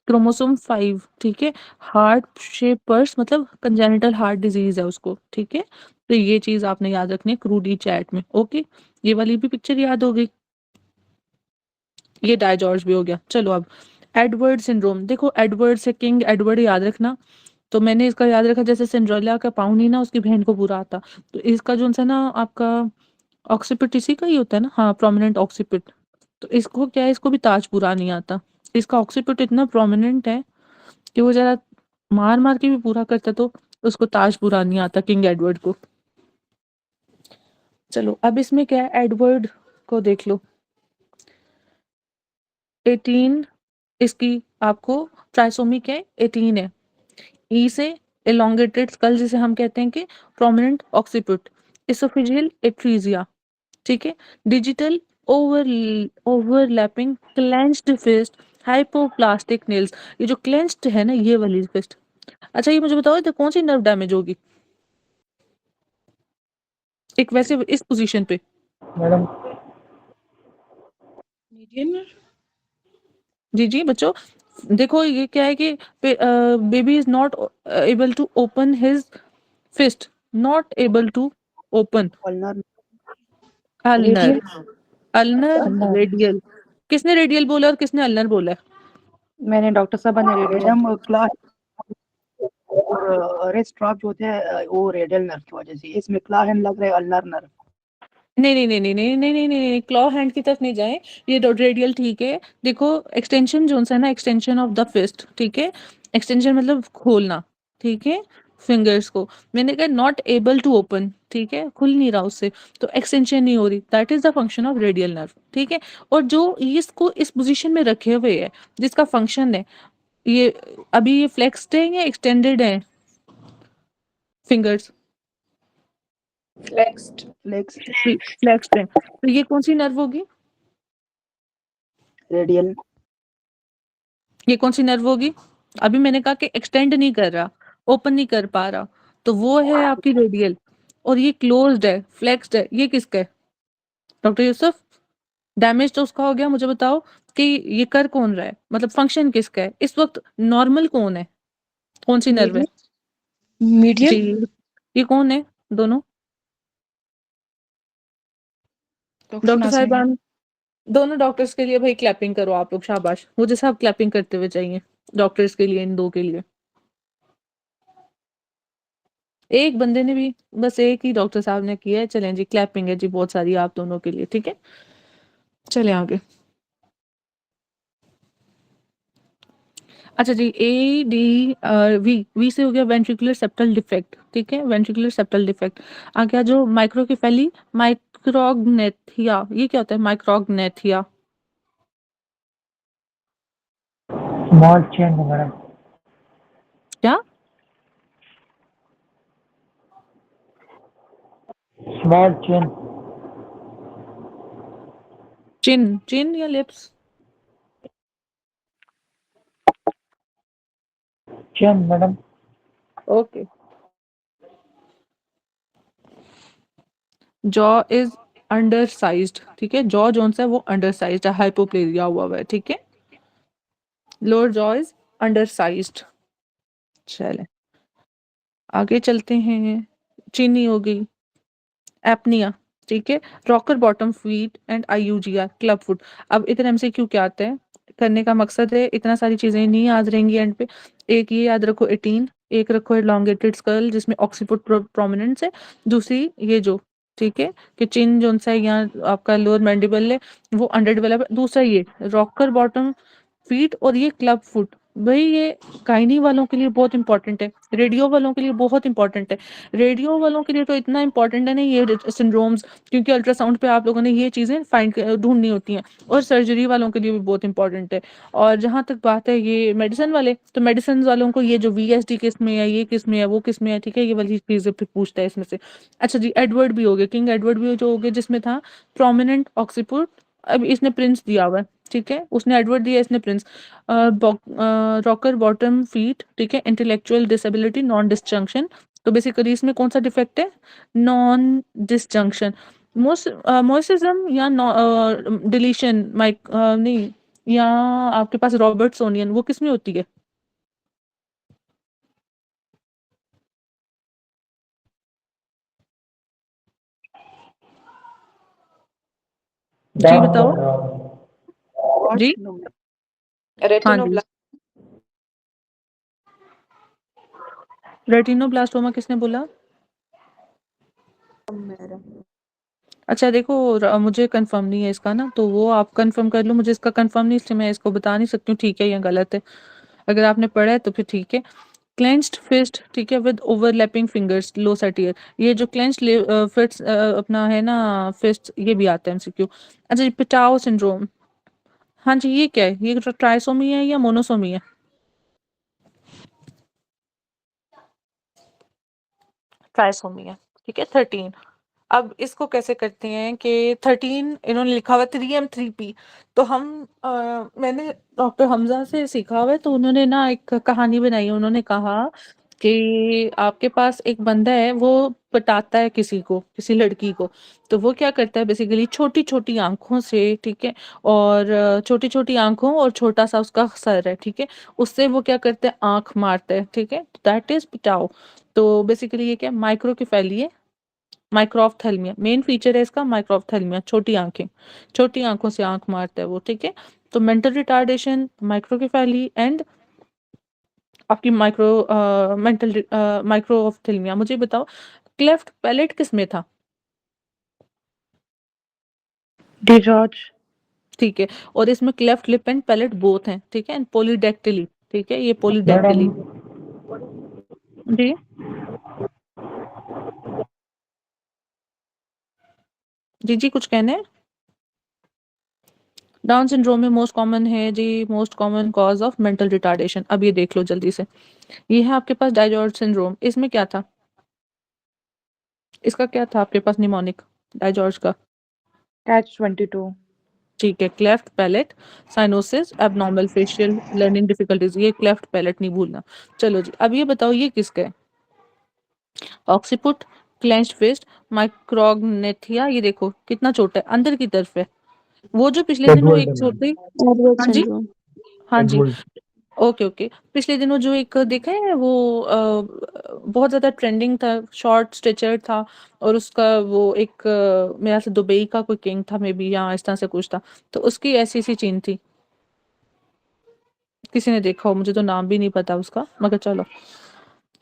chromosome 5, ठीक है। हार्ट शेप पर्स मतलब कंजेनिटल हार्ट डिजीज है उसको, ठीक है। तो ये चीज आपने याद रखनी है क्रूडी चैट में, ओके। ये वाली भी पिक्चर याद हो गई, ये डायजॉर्ज भी हो गया। चलो अब एडवर्ड सिंड्रोम देखो, एडवर्ड से किंग एडवर्ड याद रखना। तो मैंने इसका याद रखा जैसे सिंड्रेला का पाँव नहीं ना उसकी बहन को पूरा आता, तो इसका जो सा ना आपका ऑक्सीपिट इसी का ही होता है ना, हाँ प्रोमिनेंट ऑक्सीपिट। तो इसको क्या है, इसको भी ताज पूरा नहीं आता। इसका ऑक्सीपिट इतना प्रोमिनेंट है कि वो जरा मार मार के भी पूरा करता तो उसको ताज पूरा नहीं आता किंग एडवर्ड को। चलो अब इसमें क्या है, एडवर्ड को देख लो, 18 इसकी आपको ट्राइसोमी क्या है, 18 है। ई से एलोंगेटेड स्कल जिसे हम कहते हैं कि प्रोमिनेंट ऑक्सीपिट, इसोफेजियल एट्रीजिया, ठीक है। Digital overlapping clenched fist, hypoplastic nails. ये जो क्लेंच्ड है ना, ये वाली फिस्ट। अच्छा, ये मुझे बताओ, इधर कौन सी नर्व डैमेज होगी एक वैसे इस पोजीशन पे? मैडम मीडियन जी जी बच्चों, देखो ये क्या है कि baby is not able to open his fist, not able to open. Ulnar ulnar, radial ulnar, ulnar radial. किसने रेडियल बोला और किसने अल्नर बोला है? मैंने डॉक्टर साहब ने रेडियल मैडम क्लास और रेस्ट ड्रॉप जो होते हैं वो रेडियल नर्व की वजह से, इसमें क्लाहन लग रहा है अल्नर नर्व। नहीं नहीं नहीं नहीं नहीं नहीं नहीं नहीं नहीं, क्लॉ हैंड की तरफ नहीं जाएं। ये रेडियल ठीक है। देखो एक्सटेंशन जोन है ना, एक्सटेंशन ऑफ द फिस्ट, ठीक है। एक्सटेंशन मतलब खोलना, ठीक है, फिंगर्स को। मैंने कहा नॉट एबल टू ओपन, ठीक है, खुल नहीं रहा उससे, तो एक्सटेंशन नहीं हो रही, that is the function of radial nerve, ठीक है। और जो इसको इस पोजीशन में रखे हुए है, जिसका फंक्शन है ये, अभी ये फ्लेक्स्ड है या एक्सटेंडेड है फिंगर्स? फ्लेक्स्ड। फ्लेक्स फ्लेक्स्ड है, तो ये कौन सी नर्व होगी? रेडियल ये कौन सी नर्व होगी? अभी मैंने कहा कि एक्सटेंड नहीं कर रहा, ओपन नहीं कर पा रहा, तो वो है आपकी रेडियल। और ये क्लोज्ड है, फ्लेक्स्ड है, ये किसका है डॉक्टर यूसुफ? डैमेज तो उसका हो गया, मुझे बताओ कि ये कर कौन रहा है, मतलब फंक्शन किसका है इस वक्त? नॉर्मल कौन है, कौन सी नर्व है? जी, मीडियन ये कौन है दोनों? डॉक्टर डॉक्टर नाजमीन साहिबान, दोनों डॉक्टर्स के लिए भाई क्लैपिंग करो आप लोग, शाबाश। मुझे सब क्लैपिंग करते हुए चाहिए डॉक्टर्स के लिए, इन दो के लिए। एक बंदे ने भी, बस एक ही डॉक्टर साहब ने किया है, चलें जी, क्लैपिंग है जी बहुत सारी आप दोनों के लिए, ठीक है। चलें आगे। अच्छा जी, ए डी वी, वी से हो गया वेंट्रिकुलर सेप्टल डिफेक्ट, ठीक है, वेंट्रिकुलर सेप्टल डिफेक्ट। आ गया जो माइक्रोकेफेली, माइक्रोग्नेथिया, ये क्या होता है माइक्रोग्नेथिया? स्मॉल चेन है मैडम, क्या? स्मॉल चेन, चिन, चिन या lips? Chain madam, okay. Jaw is under sized, ठीक है, जॉ जोन सा है वो अंडर साइज्ड है, हाइपोप्लेजिया हुआ है, ठीक है। Lower jaw is under sized. चले आगे चलते हैं। चीनी हो गई, एपनिया, ठीक है, rocker bottom feet and IUGR club foot. अब इतने एमसीक्यू क्या आते हैं करने का मकसद है, इतना सारी चीजें नहीं याद रहेंगी एंड पे। एक ये याद रखो 18, एक रखो एलोंगेटेड स्कल जिसमें ऑक्सीपुट प्रोमिनेंस है, दूसरी ये जो, ठीक है, कि चिन जो सा है यहाँ आपका लोअर मैंडिबल है वो अंडर डेवलप है, दूसरा ये रॉकर बॉटम फीट और ये क्लब फुट। भाई ये गायनी वालों के लिए बहुत इंपॉर्टेंट है, रेडियो वालों के लिए बहुत इंपॉर्टेंट है। रेडियो वालों के लिए तो इतना इंपॉर्टेंट है ना ये सिंड्रोम्स, क्योंकि अल्ट्रासाउंड पे आप लोगों ने ये चीज़ें फाइंड ढूंढनी होती हैं, और सर्जरी वालों के लिए भी बहुत इंपॉर्टेंट है। और जहाँ तक बात है ये मेडिसिन वाले, तो मेडिसिन वालों को ये जो वीएसडी किस में है, ये किस में है, वो किस में है, ठीक है, ये वाली चीज़ें फिर पूछता है इसमें से। अच्छा जी, एडवर्ड भी हो गया, किंग एडवर्ड भी जो हो गया जिसमें था प्रोमिनेंट ऑक्सीपुट, अब इसने प्रिंस दिया हुआ है, ठीक है, उसने एडवर्ड दिया, इसने प्रिंस। रॉकर बॉटम फीट, ठीक है, इंटेलेक्चुअल डिसेबिलिटी, नॉन डिसजंक्शन। तो बेसिकली इसमें कौन सा डिफेक्ट है? Non disjunction. मोसिज्म या डिलीशन माइक नहीं, या आपके पास रॉबर्ट्सोनियन, वो किस में होती है? जी बताओ। जी हाँ जी, रेटिनोब्लास्ट। रेटिनोब्लास्टोमा किसने बोला? अच्छा देखो, मुझे कंफर्म नहीं है इसका ना, तो वो आप कंफर्म कर लो, मुझे इसका कंफर्म नहीं, इसलिए मैं इसको बता नहीं सकती हूँ ठीक है या गलत है। अगर आपने पढ़ा है तो फिर ठीक है। क्लेंच्ड फिस्ट, ठीक है, विद ओवरलैपिंग फिंगर्स, लो सैटियर। ये जो क्लेंच्ड फिस्ट अपना है ना फिस्ट, ये भी आता है एमसीक्यू। अच्छा जी, पिटाओ सिंड्रोम, हाँ जी, ये क्या है, ये ट्राइसोमी है या मोनोसोमी है? ट्राइसोमी है, ठीक है, 13। अब इसको कैसे करते हैं कि 13 इन्होंने लिखा हुआ है 3M3P। तो हम मैंने डॉक्टर हमजा से सीखा हुआ है, तो उन्होंने ना एक कहानी बनाई है। उन्होंने कहा कि आपके पास एक बंदा है, वो पटाता है किसी को, किसी लड़की को। तो वो क्या करता है बेसिकली, छोटी-छोटी आँखों से, ठीक है? और छोटी-छोटी आँखों और छोटा-सा उसका सर है, ठीक है? उससे वो क्या करता है, आँख मारता है, ठीक है? That is Patau. तो बेसिकली ये क्या है, माइक्रोकेफेली है, माइक्रोऑप्थेल्मिया। मेन फीचर है इसका माइक्रोऑप्थेल्मिया, छोटी आँखें। छोटी आँखों से आँख मारता है वो, ठीक है? तो मेंटल रिटार्डेशन, माइक्रोकेफेली एंड आपकी माइक्रोऑप्थेल्मिया। मुझे बताओ क्लेफ्ट पैलेट किसमें था? DiGeorge. ठीक है। और इसमें cleft lip and palate both हैं, ठीक है? एंड पॉलीडेक्टिली, ठीक है? ये मैडम पॉलीडेक्टिली। जी। जी, कुछ कहना है? डाउन सिंड्रोम में मोस्ट कॉमन है जी, most common cause of mental retardation. अब ये देख लो जल्दी से। ये है आपके पास डायजॉर्ज सिंड्रोम। इसमें क्या था? इसका क्या था आपके पास निमोनिक डायजॉर्ज का? कैच 22। ठीक है। Cleft palate, cyanosis, abnormal facial learning difficulties. ये क्लेफ्ट पैलेट नहीं भूलना। चलो जी, अब ये बताओ ये किसका है? Occiput, clenched fist, माइक्रोग्नेथिया। ये देखो कितना छोटा है, अंदर की तरफ है। वो जो पिछले दिनों एडवर्ड एक है मैम, छोटे, एडवर्ड हाँ जी, सिंड्रोम। हाँ जी, एडवर्ड। ओके। पिछले दिनों जो एक देखा है वो बहुत ज़्यादा ट्रेंडिंग था, शॉर्ट स्ट्रेचर था। और उसका वो एक मेरा से दुबई का कोई किंग था मे बी, या इस तरह से कुछ था। तो उसकी ऐसी चेन थी, किसी ने देखा हो, मुझे तो नाम भी नहीं पता उसका, मगर चलो।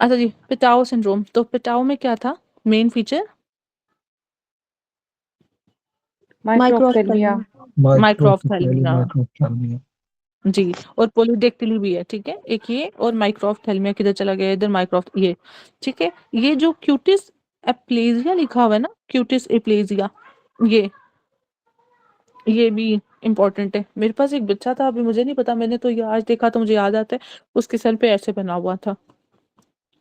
अच्छा जी, पिटाओ सिंड्रोम। तो पिटाओ में क्या था मेन फीचर? माइक्रोऑप्थेल्मिया। माइक्रोऑप्थेल्मिया। माइक्रोफेली माइक्रोऑप्थेल्मिया। माइक्रोफेली। जी। और पॉलीडेक्टिली भी है, ठीक है? एक ये, और माइक्रोऑप्थेल्मिया किधर चला गया, इधर माइक्रोऑप्थ ये, ठीक है? ये जो क्यूटिस एप्लेजिया लिखा हुआ है ना, क्यूटिस एप्लेजिया, ये भी इम्पोर्टेंट है। मेरे पास एक बच्चा था, अभी मुझे नहीं पता, मैंने तो ये आज देखा तो मुझे याद आता है, उसके सर पे ऐसे बना हुआ था।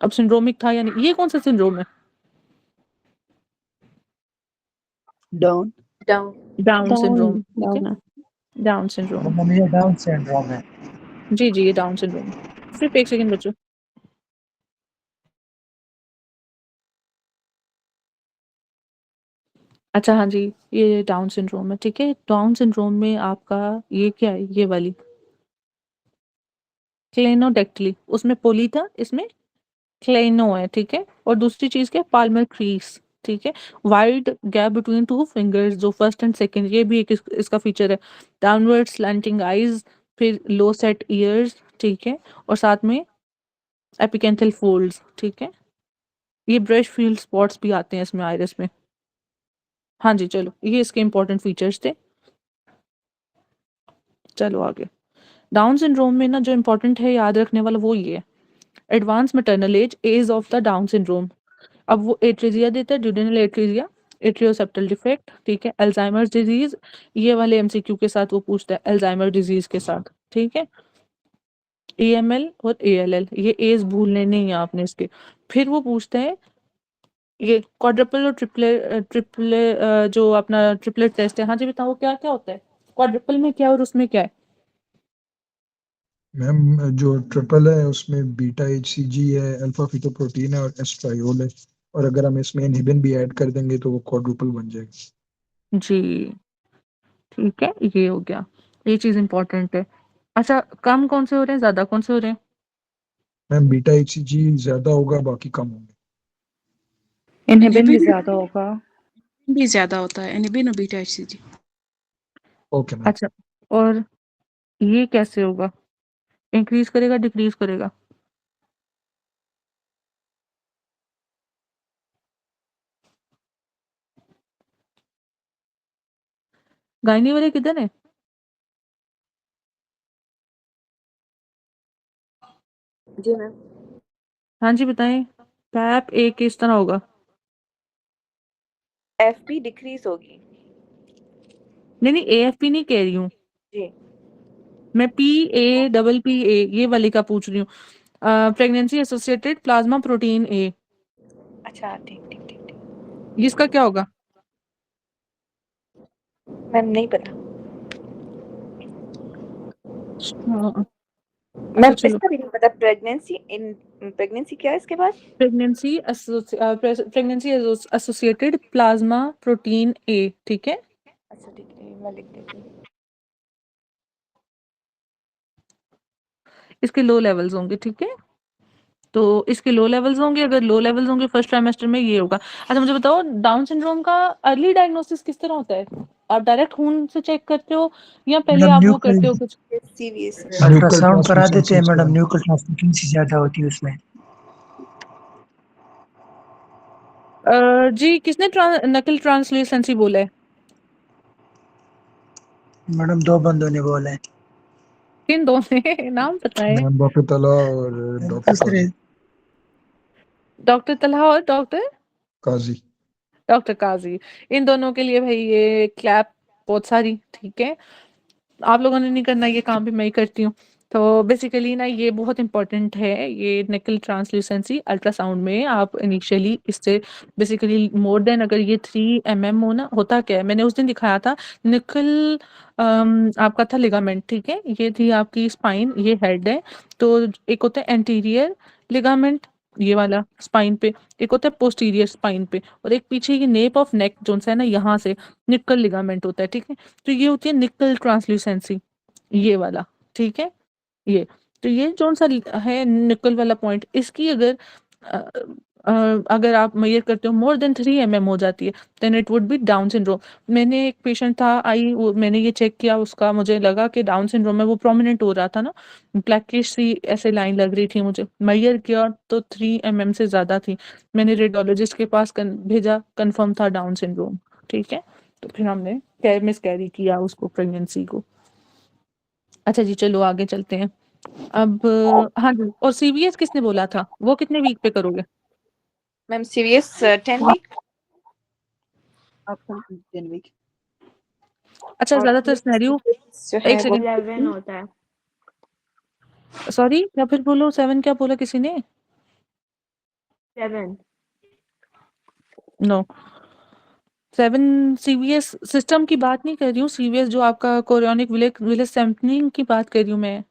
अब सिंड्रोमिक था या नहीं, ये कौन सा सिंड्रोम है? Down. Down. Down down syndrome, ठीक है? डाउन है। Down syndrome. मैडम ये डाउन सिंड्रोम है। जी, ये डाउन सिंड्रोम है। सिर्फ एक सेकंड बच्चों। अच्छा, हाँ जी, ये डाउन सिंड्रोम है, ठीक है? डाउन सिंड्रोम में आपका ये क्या है, ये वाली क्लेनोडेक्टिली, उसमें पोली था, इसमें क्लेनो है, ठीक है? और दूसरी चीज़ क्या है, पाल्मर क्रीज, ठीक है? Wide gap between two fingers, जो फर्स्ट एंड सेकंड, ये भी एक इसका फीचर है। डाउनवर्ड स्लैंटिंग आईज, फिर लो सेट ईयर्स, ठीक है? और साथ में एपिकेंथल फोल्ड्स, ठीक है? ये ब्रश फील्ड स्पॉट्स भी आते हैं इसमें, आइरिस में। हाँ जी, चलो, ये इसके इंपॉर्टेंट फीचर्स थे। चलो आगे। डाउन सिंड्रोम में ना जो इम्पोर्टेंट है याद रखने वाला, वो ये है, advance maternal age of the Down syndrome. अब वो एट्रीजिया देता है, ड्यूडेनल एट्रीजिया, एट्रियोसेप्टल डिफेक्ट, ठीक है? अल्जाइमर डिजीज, ये वाले एमसीक्यू के साथ वो पूछता है, अल्जाइमर डिजीज के साथ, ठीक है? एएमएल और एएलएल, ये एज भूलने नहीं है आपने इसके। फिर वो पूछता है ये क्वाड्रपल और ट्रिपले जो अपना ट्रिपलेट टेस्ट है। हाँ जी, बताओ क्या क्या होता है क्वाड्रपल में, क्या और उसमें क्या है? मैम जो ट्रिपल है उसमें बीटा HCG है, अल्फा फीटोप्रोटीन है और एस्ट्रायोल है। और अगर हम इसमें इनहिबिन भी ऐड कर देंगे तो वो क्वाड्रुपल बन जाएगा। जी, ठीक है, ये हो गया, ये चीज इंपॉर्टेंट है। अच्छा, कम कौन से हो रहे हैं, ज्यादा कौन से हो रहे हैं? मैम बीटा HCG ज्यादा होगा, बाकी कम होंगे। इनहिबिन भी इनहिबिन ज्यादा होगा। भी ज्यादा होता है, इनहिबिन और बीटा HCG। Okay ma'am. अच्छा, और ये कैसे होगा, इंक्रीज करेगा डिक्रीज करेगा? गायनी वाले किधर है? जी मैम। हाँ जी, बताएं। पैप ए किस तरह होगा? एफपी डिक्रीज होगी। नहीं, एएफपी नहीं कह रही हूँ जी। मैं, PA, ये वाली का पूछ रही हूँ। Pregnancy associated plasma protein A, अच्छा, ठीक ठीक ठीक ठीक। इसका क्या होगा? मैम नहीं पता। हाँ, मैम चलो इसका भी नहीं पता। प्रेगनेंसी क्या है इसके बाद? Pregnancy associated plasma protein A, ठीक है। अच्छा ठीक है, मैं लिख देती हूँ। इसके लो लेवल्स होंगे, ठीक है। तो इसके लो लेवल्स होंगे, अगर लो लेवल्स होंगे फर्स्ट ट्राइमेस्टर में ये होगा। अच्छा मुझे बताओ, डाउन सिंड्रोम का अर्ली डायग्नोसिस किस तरह होता है? आप डायरेक्ट खून से चेक करते हो या पहले मैडम आप वो न्यूक्ल करते हो कुछ? सीवीएस। न्यूक्ल अल्ट्रासाउंड करा देते हैं ट्रांसल्यूसेंसी मैडम, स्कैन। न्यूक्ल ट्रांसफ्यूजन ज्यादा होती है उसमें। जी किसने नकल ट्रांसल्यूसेंसी बोला है? मैडम 2 बंदों ने बोला है। किन दो ने? नाम पता है? मैम डॉक्टर तला और डॉक्टर तीसरे डॉक्टर तलहा और डॉक्टर काजी। काजी। इन दोनों के लिए भाई ये क्लैप बहुत सारी, ठीक है। आप लोगों ने नहीं करना, ये काम भी मैं ही करती हूँ। तो बेसिकली ना ये बहुत इंपॉर्टेंट है, ये निकल ट्रांसल्यूसेंसी अल्ट्रासाउंड में आप इनिशियली इससे बेसिकली मोर देन अगर ये 3 mm हो ना, होता क्या है मैंने उस दिन दिखाया था। निकल आपका था लिगामेंट, ठीक है। ये थी आपकी स्पाइन, ये हेड है। तो एक होता है एंटीरियर लिगामेंट, ये वाला स्पाइन पे। एक होता है पोस्टीरियर स्पाइन पे, और एक पीछे ये नेप ऑफ नेक जोन सा है ना, यहाँ से निकल लिगामेंट होता है, ठीक है। तो ये होती है निकल ट्रांसल्यूसेंसी, ये वाला, ठीक है। ये तो ये जोन सा है निकल वाला पॉइंट, इसकी अगर अ, अगर आप मेजर करते हो मोर देन 3 mm हो जाती है, then it would be Down syndrome. मैंने एक पेशेंट था आई, मैंने ये चेक किया उसका, मुझे लगा कि डाउन सिंड्रोम में वो प्रोमिनेंट हो रहा था ना, ब्लैकिश सी ऐसे लाइन लग रही थी मुझे, मेजर किया तो 3 mm से ज्यादा थी। मैंने रेडियोलॉजिस्ट के पास भेजा, कंफर्म था डाउन सिंड्रोम, ठीक है। तो फिर हमने मिस कैरी किया उसको, प्रेगनेंसी को। अच्छा जी चलो आगे चलते हैं। अब हाँ जी, और सीवीएस किसने बोला था, वो कितने वीक पे करोगे? Ma'am CVS 10 week. After 10 week. अच्छा और ज्यादातर सिनेरियो, CVS जो है एक वो 11 सेकंड, होता है। सॉरी क्या फिर बोलो, 7 क्या बोला किसी ने? 7। नो, 7 सीवीएस सिस्टम की बात नहीं कर रही हूँ, सीवीएस जो आपका कोरियोनिक विलेज सैंपलिंग की बात कर रही हूँ मैं।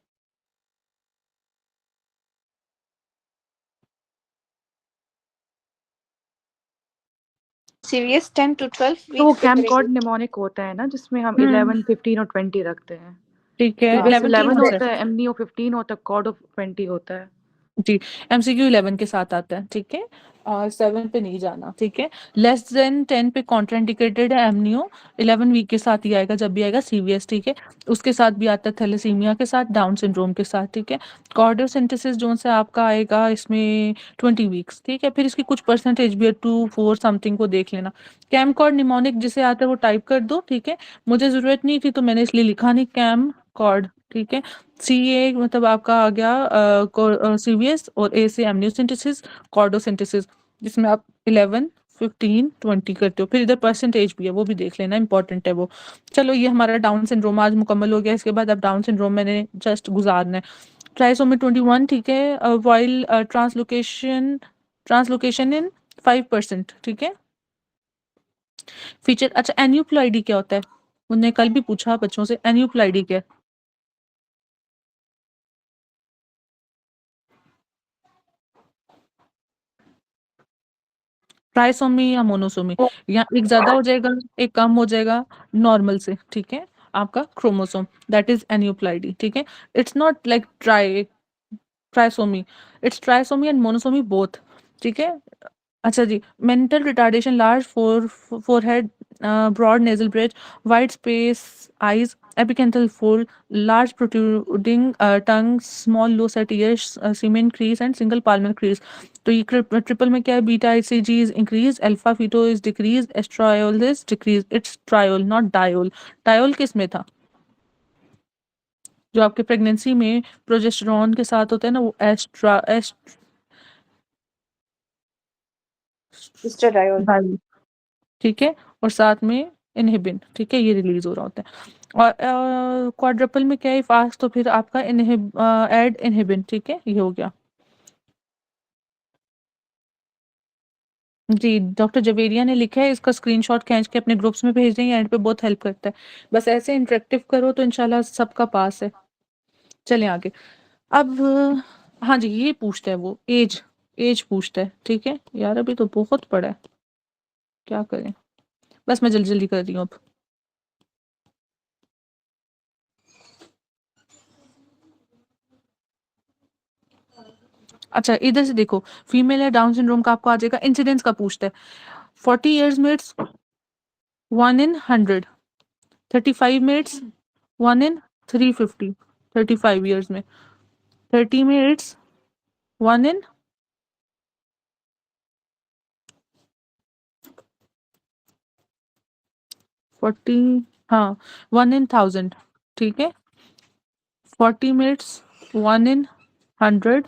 CVS 10 to 12 तो वो वीक्स पे कैमकॉर्ड करेंगे। निमोनिक होता है ना, जिसमें हम हम्म 11, 15 और 20 रखते हैं। ठीक है, सीवीएस 11 11 कौन सा है? होता है, एमनियो 15 होता है, कॉर्ड ऑफ 20 होता है। जी, एमसीक्यू 11 के साथ आता है, ठीक है। और 7 पे नहीं जाना, ठीक है। लेस देन 10 पे कॉन्ट्राइंडिकेटेड है एमनियो, 11 वीक के साथ ही आएगा जब भी आएगा सीवीएस, ठीक है। उसके साथ भी आता है थैलेसीमिया के साथ, डाउन सिंड्रोम के साथ, ठीक है। कार्डियोसिंथेसिस जोन से आपका आएगा इसमें 20 वीक्स, ठीक है। फिर इसकी कुछ परसेंटेज भी है 2-4 समथिंग को देख लेना। कैमकॉर्ड निमोनिक जिसे आता है वो टाइप कर दो, ठीक है। मुझे जरूरत नहीं थी तो मैंने इसलिए लिखा नहीं, कैम कॉर्ड, ठीक है। सी ए मतलब आपका आ गया सीवीएस, और ए से एमनियोसिंथेसिस, कॉर्डोसिंथेसिस, जिसमें आप 11, 15, 20 करते हो। फिर इधर परसेंटेज भी है, वो भी देख लेना, इंपॉर्टेंट है वो। चलो ये हमारा डाउन सिंड्रोम आज मुकम्मल हो गया। इसके बाद अब डाउन सिंड्रोम मैंने जस्ट गुजारना है। ट्राइसोमी 21, ठीक है। वाइल ट्रांसलोकेशन इन 5%, ठीक है। फीचर, अच्छा एन्यूप्लॉइडी क्या होता है? उन्होंने कल भी पूछा बच्चों से, एन्यूप्लॉइडी क्या है? ट्राइसोमी या मोनोसोमी, या एक ज्यादा हो जाएगा, एक कम हो जाएगा नॉर्मल से, ठीक है। आपका क्रोमोसोम, दैट इज एन्यूप्लॉइडी, ठीक है। It's not like trisomy, it's trisomy and monosomy both, ठीक है। अच्छा जी, mental retardation, large forehead, broad nasal bridge, wide space eyes, apicanthal fold, large protruding tongue, small low set ears, semen crease and single palmar crease। तो ये triple में क्या है? Beta ICG is increase, alpha feto is decrease, estriol is decrease. It's triol not diol. Diol किस में था? जो आपके प्रेगनेंसी में प्रोजेस्टेरॉन के साथ होता है ना, वो एस्ट्राडायोल। डायोल, ठीक है। और साथ में इनहिबिन, ठीक है, ये रिलीज हो रहा होता है। और क्वाड्रपल में क्या है? फास्ट, तो फिर आपका एड इनहिबिन, ठीक है, ये हो गया। जी, डॉक्टर जवेरिया ने लिखा है, इसका स्क्रीनशॉट खींच के अपने ग्रुप्स में भेज दें, ये एंड पे बहुत हेल्प करता है। बस ऐसे इंटरेक्टिव करो तो इंशाल्लाह सबका पास है। चलें आगे। अब हाँ जी, ये पूछता है वो ऐज पूछता है, ठीक है? यार अभी तो बहुत पड़ा है, क्या करें? बस मैं जल्दी-जल्दी कर रही हूँ अब। अच्छा, इधर से देखो, फीमेल है, डाउन सिंड्रोम का आपको आ जाएगा, इंसिडेंस का पूछता है। 40 इयर्स में इट्स 1 in 100, 35 में इट्स 1 in 350, 35 इयर्स में, 30 में इट्स 1 in 40, हाँ, 1 in 1000, ठीक है? 40 मिनट्स 1 in 100,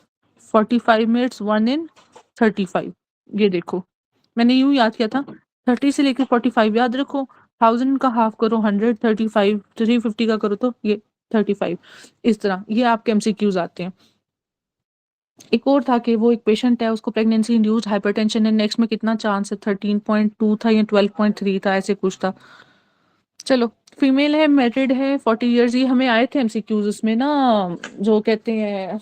45 मिनट्स 1 in 35। ये देखो, मैंने यूँ याद किया था, 30 से लेके 45 याद रखो, 1000 का हाफ करो 100, 35, 350 का करो तो ये 35। इस तरह ये आपके एमसीक्यूज़ आते हैं। एक और था कि वो एक पेशेंट है, उसको प्रेगनेंसी इंड्यूस्ड हाइपरटेंशन है, नेक्स्ट में कितना चांस है, 13.2 था या 12.3 था, ऐसे कुछ था। चलो, फीमेल है, मैरिड है, 40 इयर्स, ये हमें आए थे एमसीक्यूज़ उसमें ना, जो कहते हैं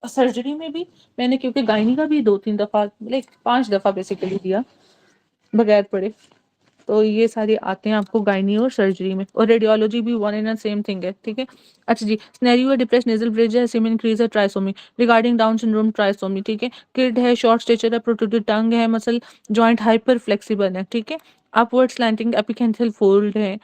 सर्जरी में भी मैंने, क्योंकि गायनी का भी 2-3 दफ़ा, लाइक 5 दफ़ा बेसिकली दिया, बगैर पढ़े। तो ये सारे आते हैं आपको गायनी और सर्जरी में, और रेडियोलॉजी भी वन एंड सेम थिंग है, ठीक है? अच्छा जी, सिनेरियो है, डिप्रेस्ड नेज़ल ब्रिज है, सेमी इंक्रीज है, trisomy, regarding down syndrome trisomy, ठीक है? किड है, शॉर्ट स्टेचर है, प्रोट्रूडेड टंग है, मसल जॉइंट हाइपर फ्लेक्सिबल है, ठीक है? अपवर्ड स्लैंटिंग एपिकेंथल फोल्ड है।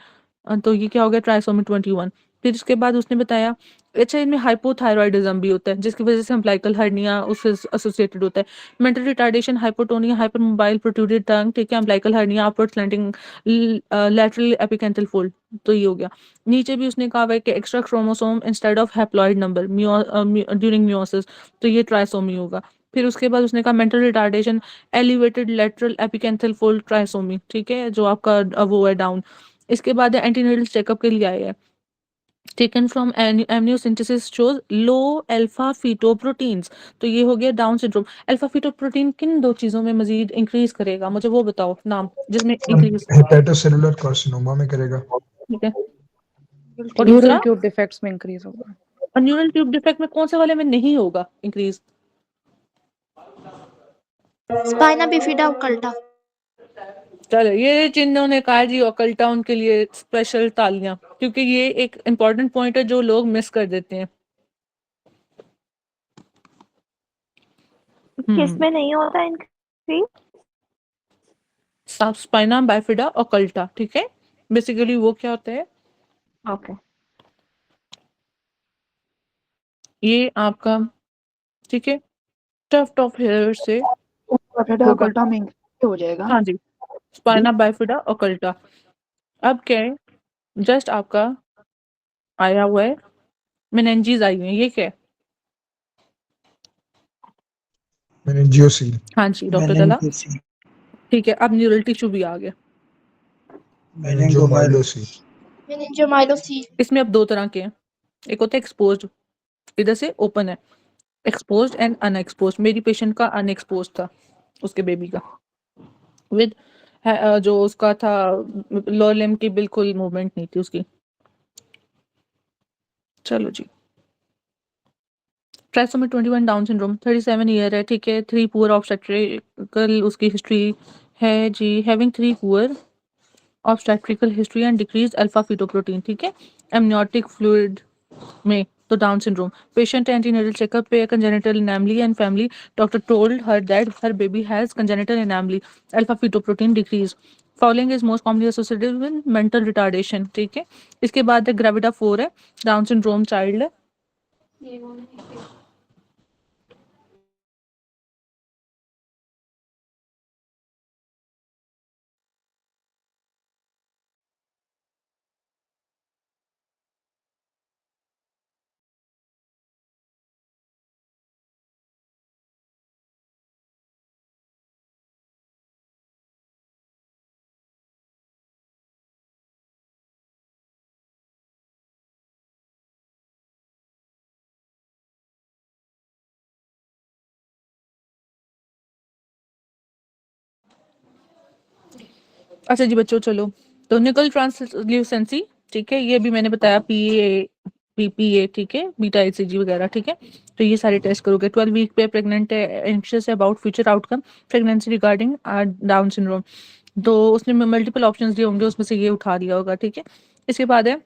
तो ये क्या हो गया, ट्राइसोमी 21। फिर इसके बाद उसने बताया, अच्छा इनमें हाइपोथायरॉयडिज्म भी होता है, जिसकी वजह से अम्बिलिकल हर्निया उससे एसोसिएटेड होता है। Mental retardation, hypotonia, hyper mobile, protruded tongue, ठीक है? Umbilical hernia, upward slanting, lateral epicanthal fold, तो ये हो गया। नीचे भी उसने कहा हुआ है कि extra chromosome instead of haploid number during meiosis, तो ये ट्राइसोमी होगा। फिर उसके बाद उसने कहा mental retardation, elevated lateral epicanthal fold, trisomy, ठीक है? जो आपका वो है डाउन। इसके बाद एंटीनेटल चेकअप के लिए आए हैं, taken from amniocentesis shows low alpha fetoproteins, तो ये हो गया डाउन सिंड्रोम। अल्फा फीटोप्रोटीन किन 2 चीज़ों में मज़ीद इंक्रीज़ करेगा? मुझे वो बताओ नाम, जिसमें इंक्रीज़, हेपेटोसेलुलर कार्सिनोमा में करेगा। ठीक है? और न्यूरल दूसरा, ट्यूब डिफेक्ट्स में इंक्रीज होगा। और न्यूरल ट्यूब डिफेक्ट में कौन से वाले में नहीं होगा इंक्रीज़? Spina bifida occulta. चलो, ये जिन्होंने ने कहा जी ओकल्टा, उनके लिए स्पेशल तालियां, क्योंकि ये एक इम्पोर्टेंट पॉइंट है जो लोग मिस कर देते हैं। किस में नहीं होता इंक्रीज? स्पाइना बाइफिडा ओकल्टा, ठीक है? बेसिकली वो क्या होता है, ओके। ये आपका, ठीक है, टफ्ट ऑफ हेयर से होगा। अल्टा में हो जाएगा हाँ जी, जी। Spina bifida occulta. अब क्या है, जस्ट आपका आया हुआ है, मेनिंजेस आई हुई है, ये क्या है? मेनिंजियोसिल। हाँ जी, डॉक्टर तला, मेनिंजियोसिल, ठीक है? अब न्यूरल टिश्यू भी आ गया। मेनिंजोमाइलोसिल। मेनिंजोमाइलोसी। इसमें अब 2 तरह के हैं, एक होता है एक्सपोज्ड, इधर से ओपन है, एक्सपोज्ड एंड अनएक्सपोज्ड। मेरी पेशेंट का अनएक्सपोज्ड था, उसके बेबी का, विद जो उसका था, लोअर लिम्ब की बिल्कुल मूवमेंट नहीं थी उसकी। चलो जी, ट्राइसोमी 21 डाउन सिंड्रोम, 37 ईयर है, ठीक है? 3 पुअर ऑब्स्टेट्रिकल उसकी हिस्ट्री है जी, having 3 poor obstetrical history and decrease alpha fetoprotein, ठीक है? एमनियोटिक फ्लूइड में, तो Down syndrome. Patient antenatal checkup पे congenital anomaly and family doctor told her that her baby has congenital anomaly, alpha fetoprotein decrease, following is most commonly associated with mental retardation, ठीक है? इसके बाद ग्रेविटा 4 है, Down syndrome child है। अच्छा जी बच्चों चलो, तो निकल ट्रांसल्यूसेंसी, ठीक है, ये भी मैंने बताया, पीपीए, ठीक है, बीटा एचसीजी वगैरह, ठीक है। तो ये सारे टेस्ट करोगे। 12 वीक पे प्रेग्नेंट है, anxious about future outcome, pregnancy regarding down syndrome, तो उसने मल्टीपल ऑप्शंस दिए होंगे, उसमें से ये उठा दिया होगा, ठीक है। इसके बाद है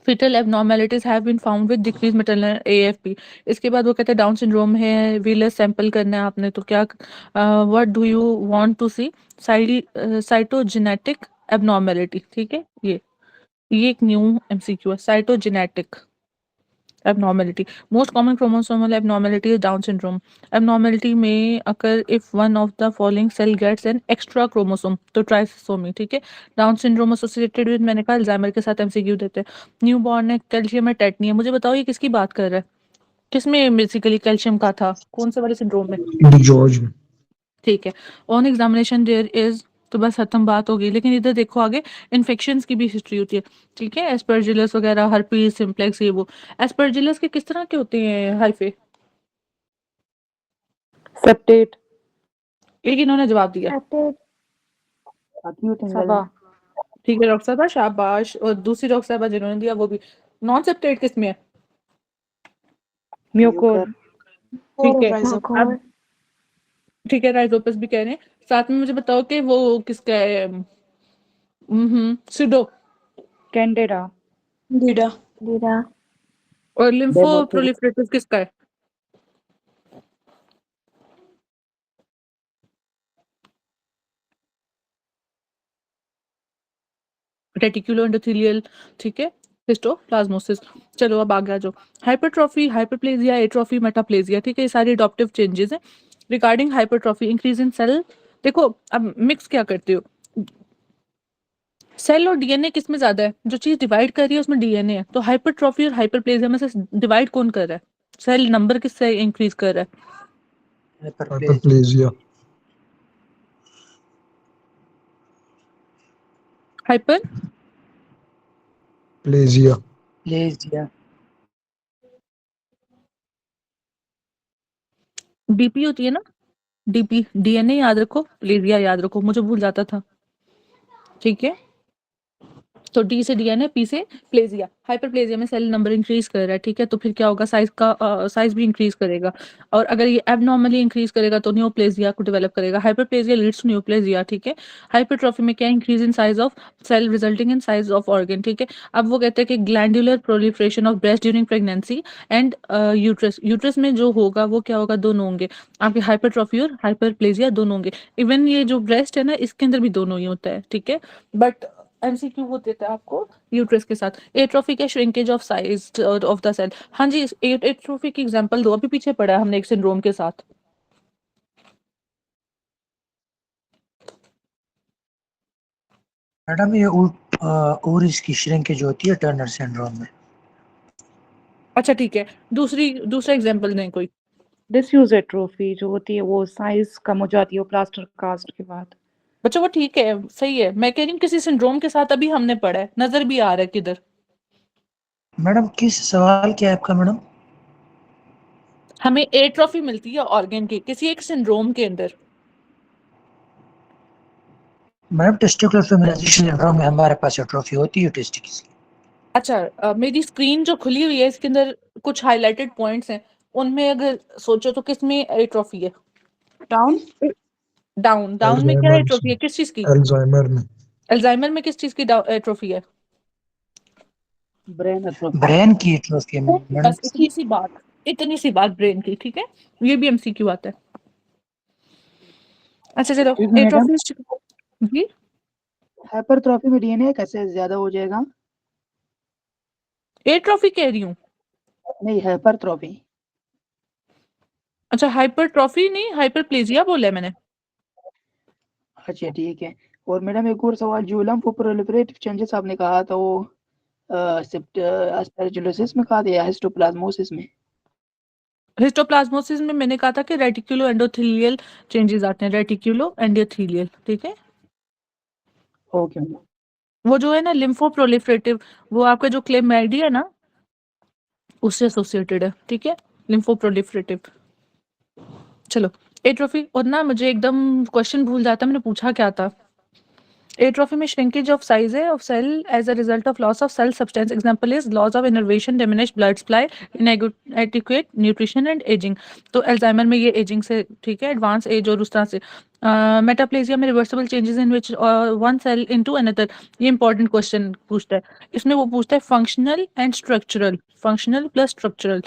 fetal abnormalities have been found with decreased maternal AFP। इसके बाद वो कहते हैं डाउन सिंड्रोम है, वीलर सैंपल करना है आपने, तो क्या what do you want to see, cytogenetic abnormality, ठीक है। ये एक न्यू एमसीक्यू है, cytogenetic abnormality, most common chromosomal abnormality is Down syndrome। abnormality may occur if one of the following cell gets an extra chromosome, तो trisomy, ठीक है। Down syndrome associated with, मैंने कहा अल्जाइमर के साथ एमसीक्यू देते हैं। न्यू बॉर्न है, कैल्शियम है, टेटनी है। मुझे बताओ ये किसकी बात कर रहा है, किसमें बेसिकली कैल्शियम का था, कौन से वाले सिंड्रोम में? जॉर्ज में। ठीक है। ऑन एग्जामिनेशन देयर इज, तो बस खत्म बात हो गई। लेकिन इधर देखो आगे इन्फेक्शंस की भी हिस्ट्री होती है, ठीक है, एस्परजिलस वगैरह, हर्पीज सिम्प्लेक्स, ये वो। एस्परजिलस के किस तरह के होते हैं हाइफे? सेप्टेट, एक इन्होंने जवाब दिया, acute सबा, ठीक है डॉक्टर साहब शाबाश। और दूसरी डॉक्टर साहब जिन्होंने दिया वो भी नॉन सेप्टेट किस में है? म्यूकोर, ठीक है। Rhizopus। अब ठीक है, राइजोपस भी कह रहे हैं। साथ में मुझे बताओ कि वो किसका है, सुडो कैंडेडा, Dida। और लिम्फो प्रोलिफरेटिव किसका है? रेटिकुलो एंडोथेलियल, ठीक है, हिस्टोप्लाज्मोसिस। चलो अब आगे आ जाओ। हाइपरट्रॉफी, हाइपरप्लेजिया, एट्रोफी, मेटाप्लेजिया, ठीक है, ये सारे अडॉप्टिव चेंजेस हैं। Regarding hypertrophy, increase in cell, देखो अब मिक्स क्या करते हो, सेल और डीएनए किस में ज्यादा है, जो चीज डिवाइड कर रही है उसमें डीएनए है, तो हाइपरट्रॉफी और हाइपरप्लेजिया में से डिवाइड कौन कर रहा है, सेल नंबर किससे इंक्रीज कर रहा है? हाइपरप्लेजिया। Hyper plegia. डीपी होती है ना, डीपी, डीएनए याद रखो, प्लेजिया याद रखो, मुझे भूल जाता था, ठीक है। तो डी से डीएनए, पी से प्लेजिया। हाइपरप्लेजिया में सेल नंबर इंक्रीज कर रहा है, ठीक है, तो फिर क्या होगा, साइज भी इंक्रीज करेगा। और अगर ये एबनॉर्मली इंक्रीज करेगा तो न्यूप्लेजिया को डेवलप करेगा। हाइपरप्लेजिया लीड्स टू न्यूप्लेजिया, ठीक है। हाइपरट्रॉफी में क्या, increase in size of cell resulting in size of organ, ठीक है। अब वो कहते हैं कि glandular proliferation of breast during pregnancy and uterus, uterus में जो होगा वो क्या होगा, दोनों होंगे आपके, हाइपरट्रॉफी और हाइपरप्लेजिया दोनों होंगे। इवन ये जो ब्रेस्ट है ना, इसके अंदर भी दोनों ही होता है, ठीक है। बट एमसीक्यू वो देता है आपको यूट्रस के साथ। एट्रोफी क्या, shrinkage of size of the cell. हाँ जी, एट्रोफी की एग्जांपल दो, अभी पीछे पड़ा है हमने एक सिंड्रोम के साथ। मैडम ये और इसकी श्रिंकेज होती है टर्नर सिंड्रोम में। अच्छा ठीक है, दूसरा एग्जांपल दें कोई। डिसयूज एट्रोफी जो होती है वो साइज कम हो जाती है प्लास्टर कास्ट के बाद। बच्चों वो ठीक है, सही है, मैं कह रही हूँ किसी सिंड्रोम के साथ अभी हमने पढ़ा है, नजर भी आ रहा है किधर। मैडम किस सवाल क्या है आपका मैडम? हमें एट्रोफी मिलती है ऑर्गन की किसी एक सिंड्रोम के अंदर। मैडम टेस्टिकुलर फेमिनाइजेशन सिंड्रोम में हमारे पास एट्रोफी होती है टेस्टिकल्स की। अच्छा मेरी स्क्रीन जो खुली हुई है इसके अंदर कुछ हाईलाइटेड पॉइंट्स हैं, उनमें अगर सोचो तो किस में एट्रोफी है? Down। डाउन में क्या एट्रोफी है, किस चीज की? अल्जाइमर में। अल्जाइमर में किस चीज की एट्रोफी है? ब्रेन की एट्रोफी है मैडम। बस इतनी सी बात ब्रेन की, ठीक है, ये भी एमसीक्यू आता है। अच्छा चलो, मैडम एट्रोफी जी, हाइपरट्रॉफी में डीएनए कैसे ज्यादा हो जाएगा? एट्रोफी कह रही हूँ। नहीं, हाइपरट्रॉफी। अच्छा हाइपरट्रॉफी नहीं, हाइपरप्लेजिया बोला है मैंने। अच्छा ठीक है। और मैडम एक और सवाल, जो लिम्फोप्रोलिफरेटिव चेंजेस आपने कहा था वो एस्परजिलोसिस में कहा था या हिस्टोप्लाज्मोसिस में? हिस्टोप्लाज्मोसिस में मैंने कहा था कि रेटिकुलो एंडोथेलियल चेंजेस आते हैं, रेटिकुलो एंडोथेलियल, ठीक है। Okay madam. वो जो है ना लिम्फोप्रोलिफरेटिव, वो आपका जो क्लेमाइडिया है ना उससे एसोसिएटेड है, ठीक है, लिम्फोप्रोलिफरेटिव। चलो एट्रोफी, और ना मुझे एकदम क्वेश्चन भूल जाता, मैंने पूछा क्या था, एट्रोफी में श्रिंकेज ऑफ साइज है of cell as a result of loss of cell substance. Example is loss of innervation, diminish blood supply, inadequate nutrition and ageing. तो अल्जाइमर में ये एजिंग से, ठीक है, एडवांस एज और उस तरह से। मेटाप्लेजिया में reversible changes in which one cell into another. ये इंपॉर्टेंट क्वेश्चन पूछता है इसमें, वो पूछता है functional and structural, functional plus structural,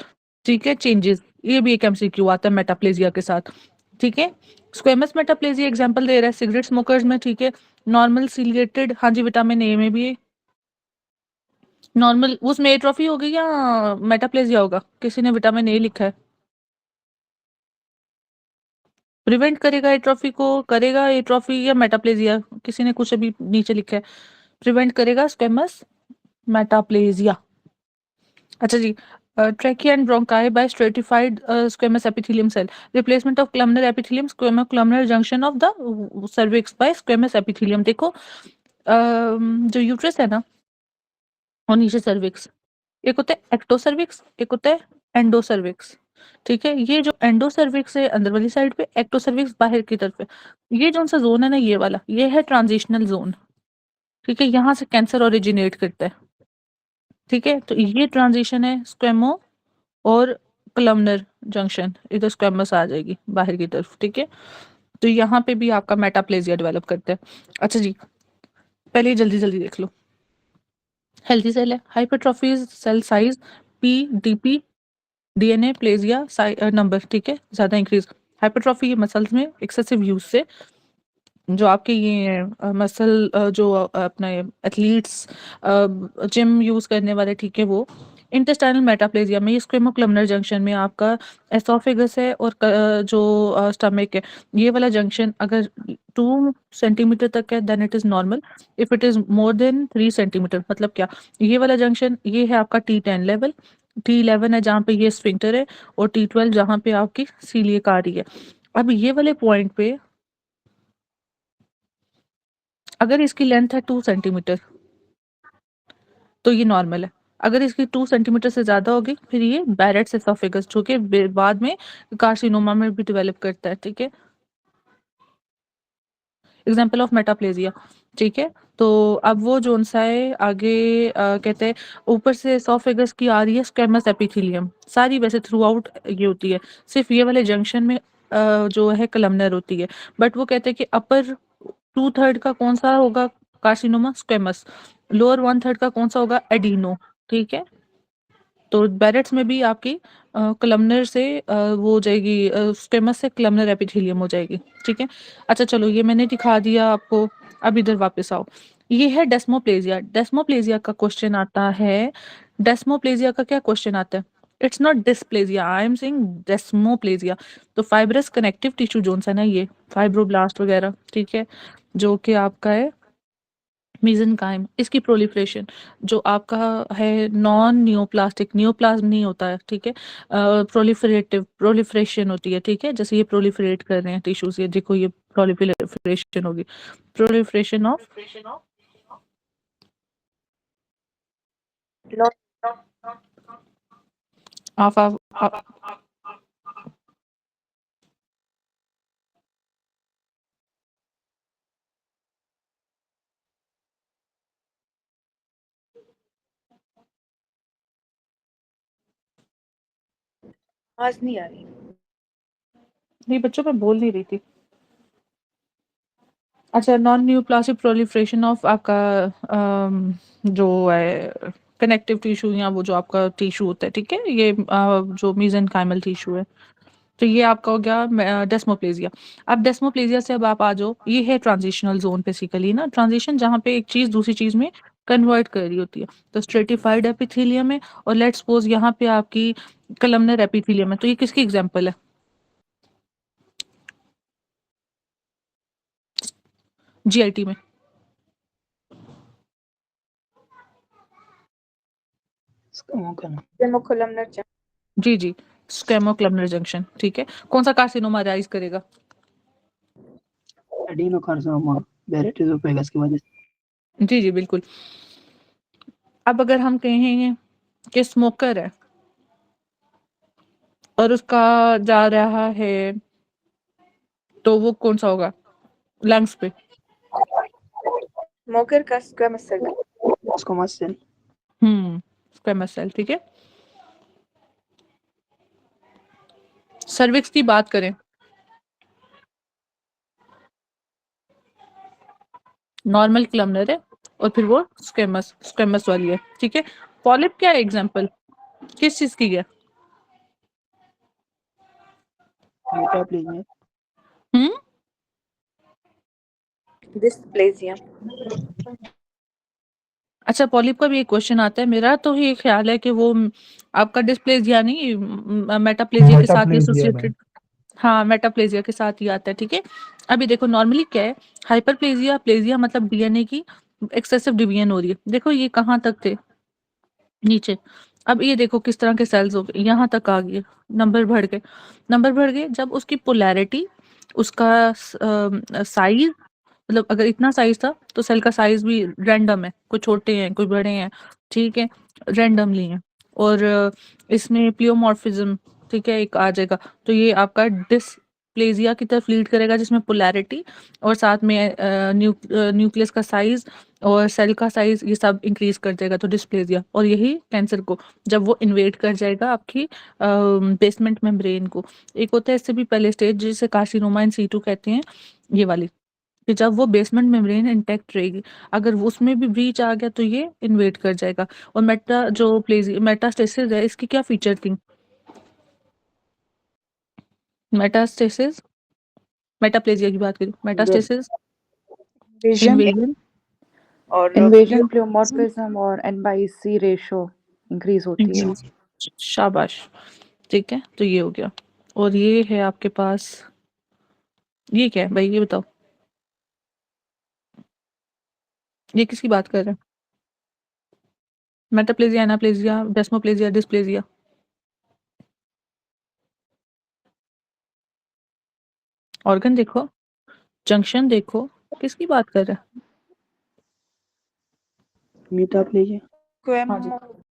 ठीक है, चेंजेस। ये भी एक एमसीक्यू आता है मेटाप्लेजिया के साथ, ठीक है। स्क्वेमस मेटाप्लेजिया एग्जांपल दे रहा है सिगरेट स्मोकर्स में, ठीक है। नॉर्मल सीलिएटेड, हाँ जी, विटामिन ए में भी नॉर्मल, उसमें एट्रोफी होगी या मेटाप्लेजिया होगा? किसी ने विटामिन ए लिखा है। प्रिवेंट करेगा एट्रोफी को, करेगा एट्रोफी या मेटाप्लेजिया? किसी ने कुछ अभी नीचे लिखा है, प्रिवेंट करेगा स्क्वेमस मेटाप्लेजिया। अच्छा जी, trachea and bronchi by stratified squamous epithelium cell, replacement of columnar epithelium, columnar junction of the cervix by squamous epithelium. देखो जो यूट्रस है ना और नीचे सर्विक्स, एक होता है एक्टोसर्विक्स, एक होता है एंडोसर्विक्स, ठीक है। ये जो एंडोसर्विक्स है अंदर वाली साइड पे, एक्टोसर्विक्स बाहर की तरफ है। ये जो सा जोन है ना, ये वाला, ये है ट्रांजिशनल जोन, ठीक है। यहाँ से कैंसर ओरिजिनेट करता है, ठीक है। तो ये ट्रांजिशन है स्क्वेमो और कलमनर जंक्शन, इधर स्क्वेमस आ जाएगी बाहर की तरफ, ठीक है। तो यहाँ पे भी आपका मेटाप्लेजिया डेवलप करता है। अच्छा जी, पहले जल्दी जल्दी देख लो। हेल्थी सेल है, हाइपरट्रॉफी सेल साइज, पी डीपी, डीएनए प्लेजिया नंबर, ठीक है, ज्यादा इंक्रीज। हाइपरट्रॉफी ये मसल्स में एक्सेसिव यूज से, जो आपके ये मसल जो अपना एथलीट्स जिम यूज करने वाले, ठीक है, वो। इंटेस्टाइनल मेटाप्लेजिया में, ये स्क्वेमोक्लमनर जंक्शन में आपका एसोफेगस है और जो स्टमक है, ये वाला जंक्शन अगर 2 सेंटीमीटर तक है then it is normal. If it is more than 3 centimetre, मतलब क्या, ये वाला जंक्शन ये है आपका T10 लेवल, T11 है जहाँ पे ये स्फिंक्टर है, और T12 जहाँ पे आपकी सीलिएक आ रही है। अब ये वाले पॉइंट पे अगर इसकी लेंथ है 2 सेंटीमीटर तो ये नॉर्मल है। अगर इसकी 2 सेंटीमीटर से ज़्यादा होगी फिर ये बैरेट्स एसोफेगस, जो कि बाद में कार्सिनोमा में भी डेवलप करता है, ठीक है। एग्जाम्पल ऑफ मेटाप्लेजिया, ठीक है। तो अब वो जोन सा है आगे, कहते हैं ऊपर से एसोफेगस की आ रही है स्क्वेमस एपिथेलियम, सारी वैसे थ्रू आउट ये होती है, सिर्फ ये वाले जंक्शन में जो है कलमनर होती है। बट वो कहते हैं कि अपर 2/3 का कौन सा होगा कार्सिनोमा, स्क्वेमस। लोअर 1/3 का कौन सा होगा, एडिनो, ठीक है। तो बैरेट्स में भी आपकी कलमनर से वो हो जाएगी, स्क्वेमस से कलमनर एपिथेलियम हो जाएगी, ठीक है। अच्छा चलो, ये मैंने दिखा दिया आपको। अब इधर वापस आओ, ये है डेस्मोप्लेजिया। डेस्मोप्लेजिया का क्वेश्चन आता है, डेस्मोप्लेजिया का क्या क्वेश्चन आता है? It's not dysplasia, I am saying डेस्मोप्लेजिया। तो फाइब्रस कनेक्टिव टिश्यू जोन सा ना, ये फाइब्रोब्लास्ट वगैरह, ठीक है, जो कि आपका है मेसेनकाइम, इसकी प्रोलिफरेशन जो आपका है नॉन नियोप्लास्टिक, नियोप्लाज्म नहीं होता है, ठीक है, प्रोलिफरेटिव प्रोलिफरेशन होती है, ठीक है। जैसे ये प्रोलिफरेट कर रहे हैं टिश्यूज, ये देखो ये प्रोलिफरेशन होगी, प्रोलिफरेशन ऑफ ऑफ आवाज नहीं आ रही। नहीं बच्चों, मैं बोल नहीं रही थी। अच्छा, नॉन न्यूप्लास्टिक प्रोलिफरेशन ऑफ आपका जो है कनेक्टिव टिश्यू, या वो जो आपका टिश्यू होता है, ठीक है, ये जो मेसेनकाइमल टिश्यू है, तो ये आपका हो गया डेस्मोप्लेजिया। अब डेस्मोप्लेजिया से अब आप आ जाओ, ये है ट्रांजिशनल जोन, बेसिकली ना ट्रांजिशन, जहाँ पे एक चीज दूसरी चीज में कन्वर्ट कर रही होती है। तो स्ट्रेटिफाइड एपिथेलियम है, और लेट्स सपोज यहाँ पे आपकी कलमनर एपिथेलियम है, तो ये किसकी एग्जांपल है? जीआईटी में Pneumocolular जी जी, स्क्वेमोक्लमनर जंक्शन, ठीक है। कौन सा कार्सिनोमा राइज करेगा? एडिनोकार्सिनोमा, बैरेट एसोफेगस की वजह से। जी जी बिल्कुल। अब अगर हम कहेंगे कि स्मोकर है और उसका जा रहा है, तो वो कौन सा होगा? लंग्स पे, स्मोकर का squamous cell squamous cell. Squamous cell, ठीक है। सर्विक्स की बात करें, नॉर्मल कलमनर है और फिर वो स्क्वेमस वाली है, ठीक है। पॉलिप क्या है एग्जांपल, किस चीज की है? मेटाप्लेजिया। हम्म डिस्प्लेजिया। अच्छा, पॉलिप का भी एक क्वेश्चन आता है, मेरा तो ये ख्याल है कि वो आपका डिस्प्लेजिया नहीं, मेटाप्लेजिया के साथ ही मेटाप्लेजिया मैम। एसोसिएटेड। हाँ, मेटाप्लेजिया के साथ ही आता है, ठीक है। अभी देखो नॉर्मली क्या है, हाइपरप्लेजिया, प्लेजिया मतलब डीएनए की एक्सेसिव डिवीजन हो रही है। देखो ये कहाँ तक थे, नीचे। अब ये देखो किस तरह के सेल्स हो गए, यहाँ तक आ गए, नंबर बढ़ गए जब उसकी पोलैरिटी, उसका साइज, मतलब अगर इतना साइज था तो सेल का साइज भी रैंडम है, कोई छोटे हैं कोई बड़े हैं, ठीक है, रैंडमली है। और इसमें प्लियोमॉर्फिज्म, ठीक है, एक आ जाएगा, तो ये आपका डिस्प्लेजिया की तरफ लीड करेगा, जिसमें पोलैरिटी और साथ में न्यूक्लियस का साइज और सेल का साइज ये सब इंक्रीज कर जाएगा, तो डिस्प्लेजिया। और यही कैंसर को, जब वो इन्वेड कर जाएगा आपकी बेसमेंट मेम्ब्रेन को। एक होता है इससे भी पहले स्टेज जिसे कार्सिनोमा इन सीटू कहते हैं, ये वाली, कि जब वो बेसमेंट मेम्ब्रेन इंटैक्ट रहेगी, अगर वो उसमें भी ब्रीच आ गया तो ये इन्वेड कर जाएगा। और मेटास्टेसिस है, इसकी क्या फीचर थी? मेटास्टेसिस, मेटाप्लेजिया की बात करूं, मेटास्टेसिस, Invasion, इन्वेजन, और invasion, pleomorphism और N/C रेशो इंक्रीज होती है। शाबाश, ठीक है, तो ये हो गया। और ये है आपके पास, ये क्या है भाई, ये बताओ, ये किसकी बात कर रहे हैं? Metaplasia, anaplasia, desmoplasia, dysplasia? Organ देखो, जंक्शन देखो, किसकी बात कर रहे हैं? मेटाप्लेजिया। हाँ जी।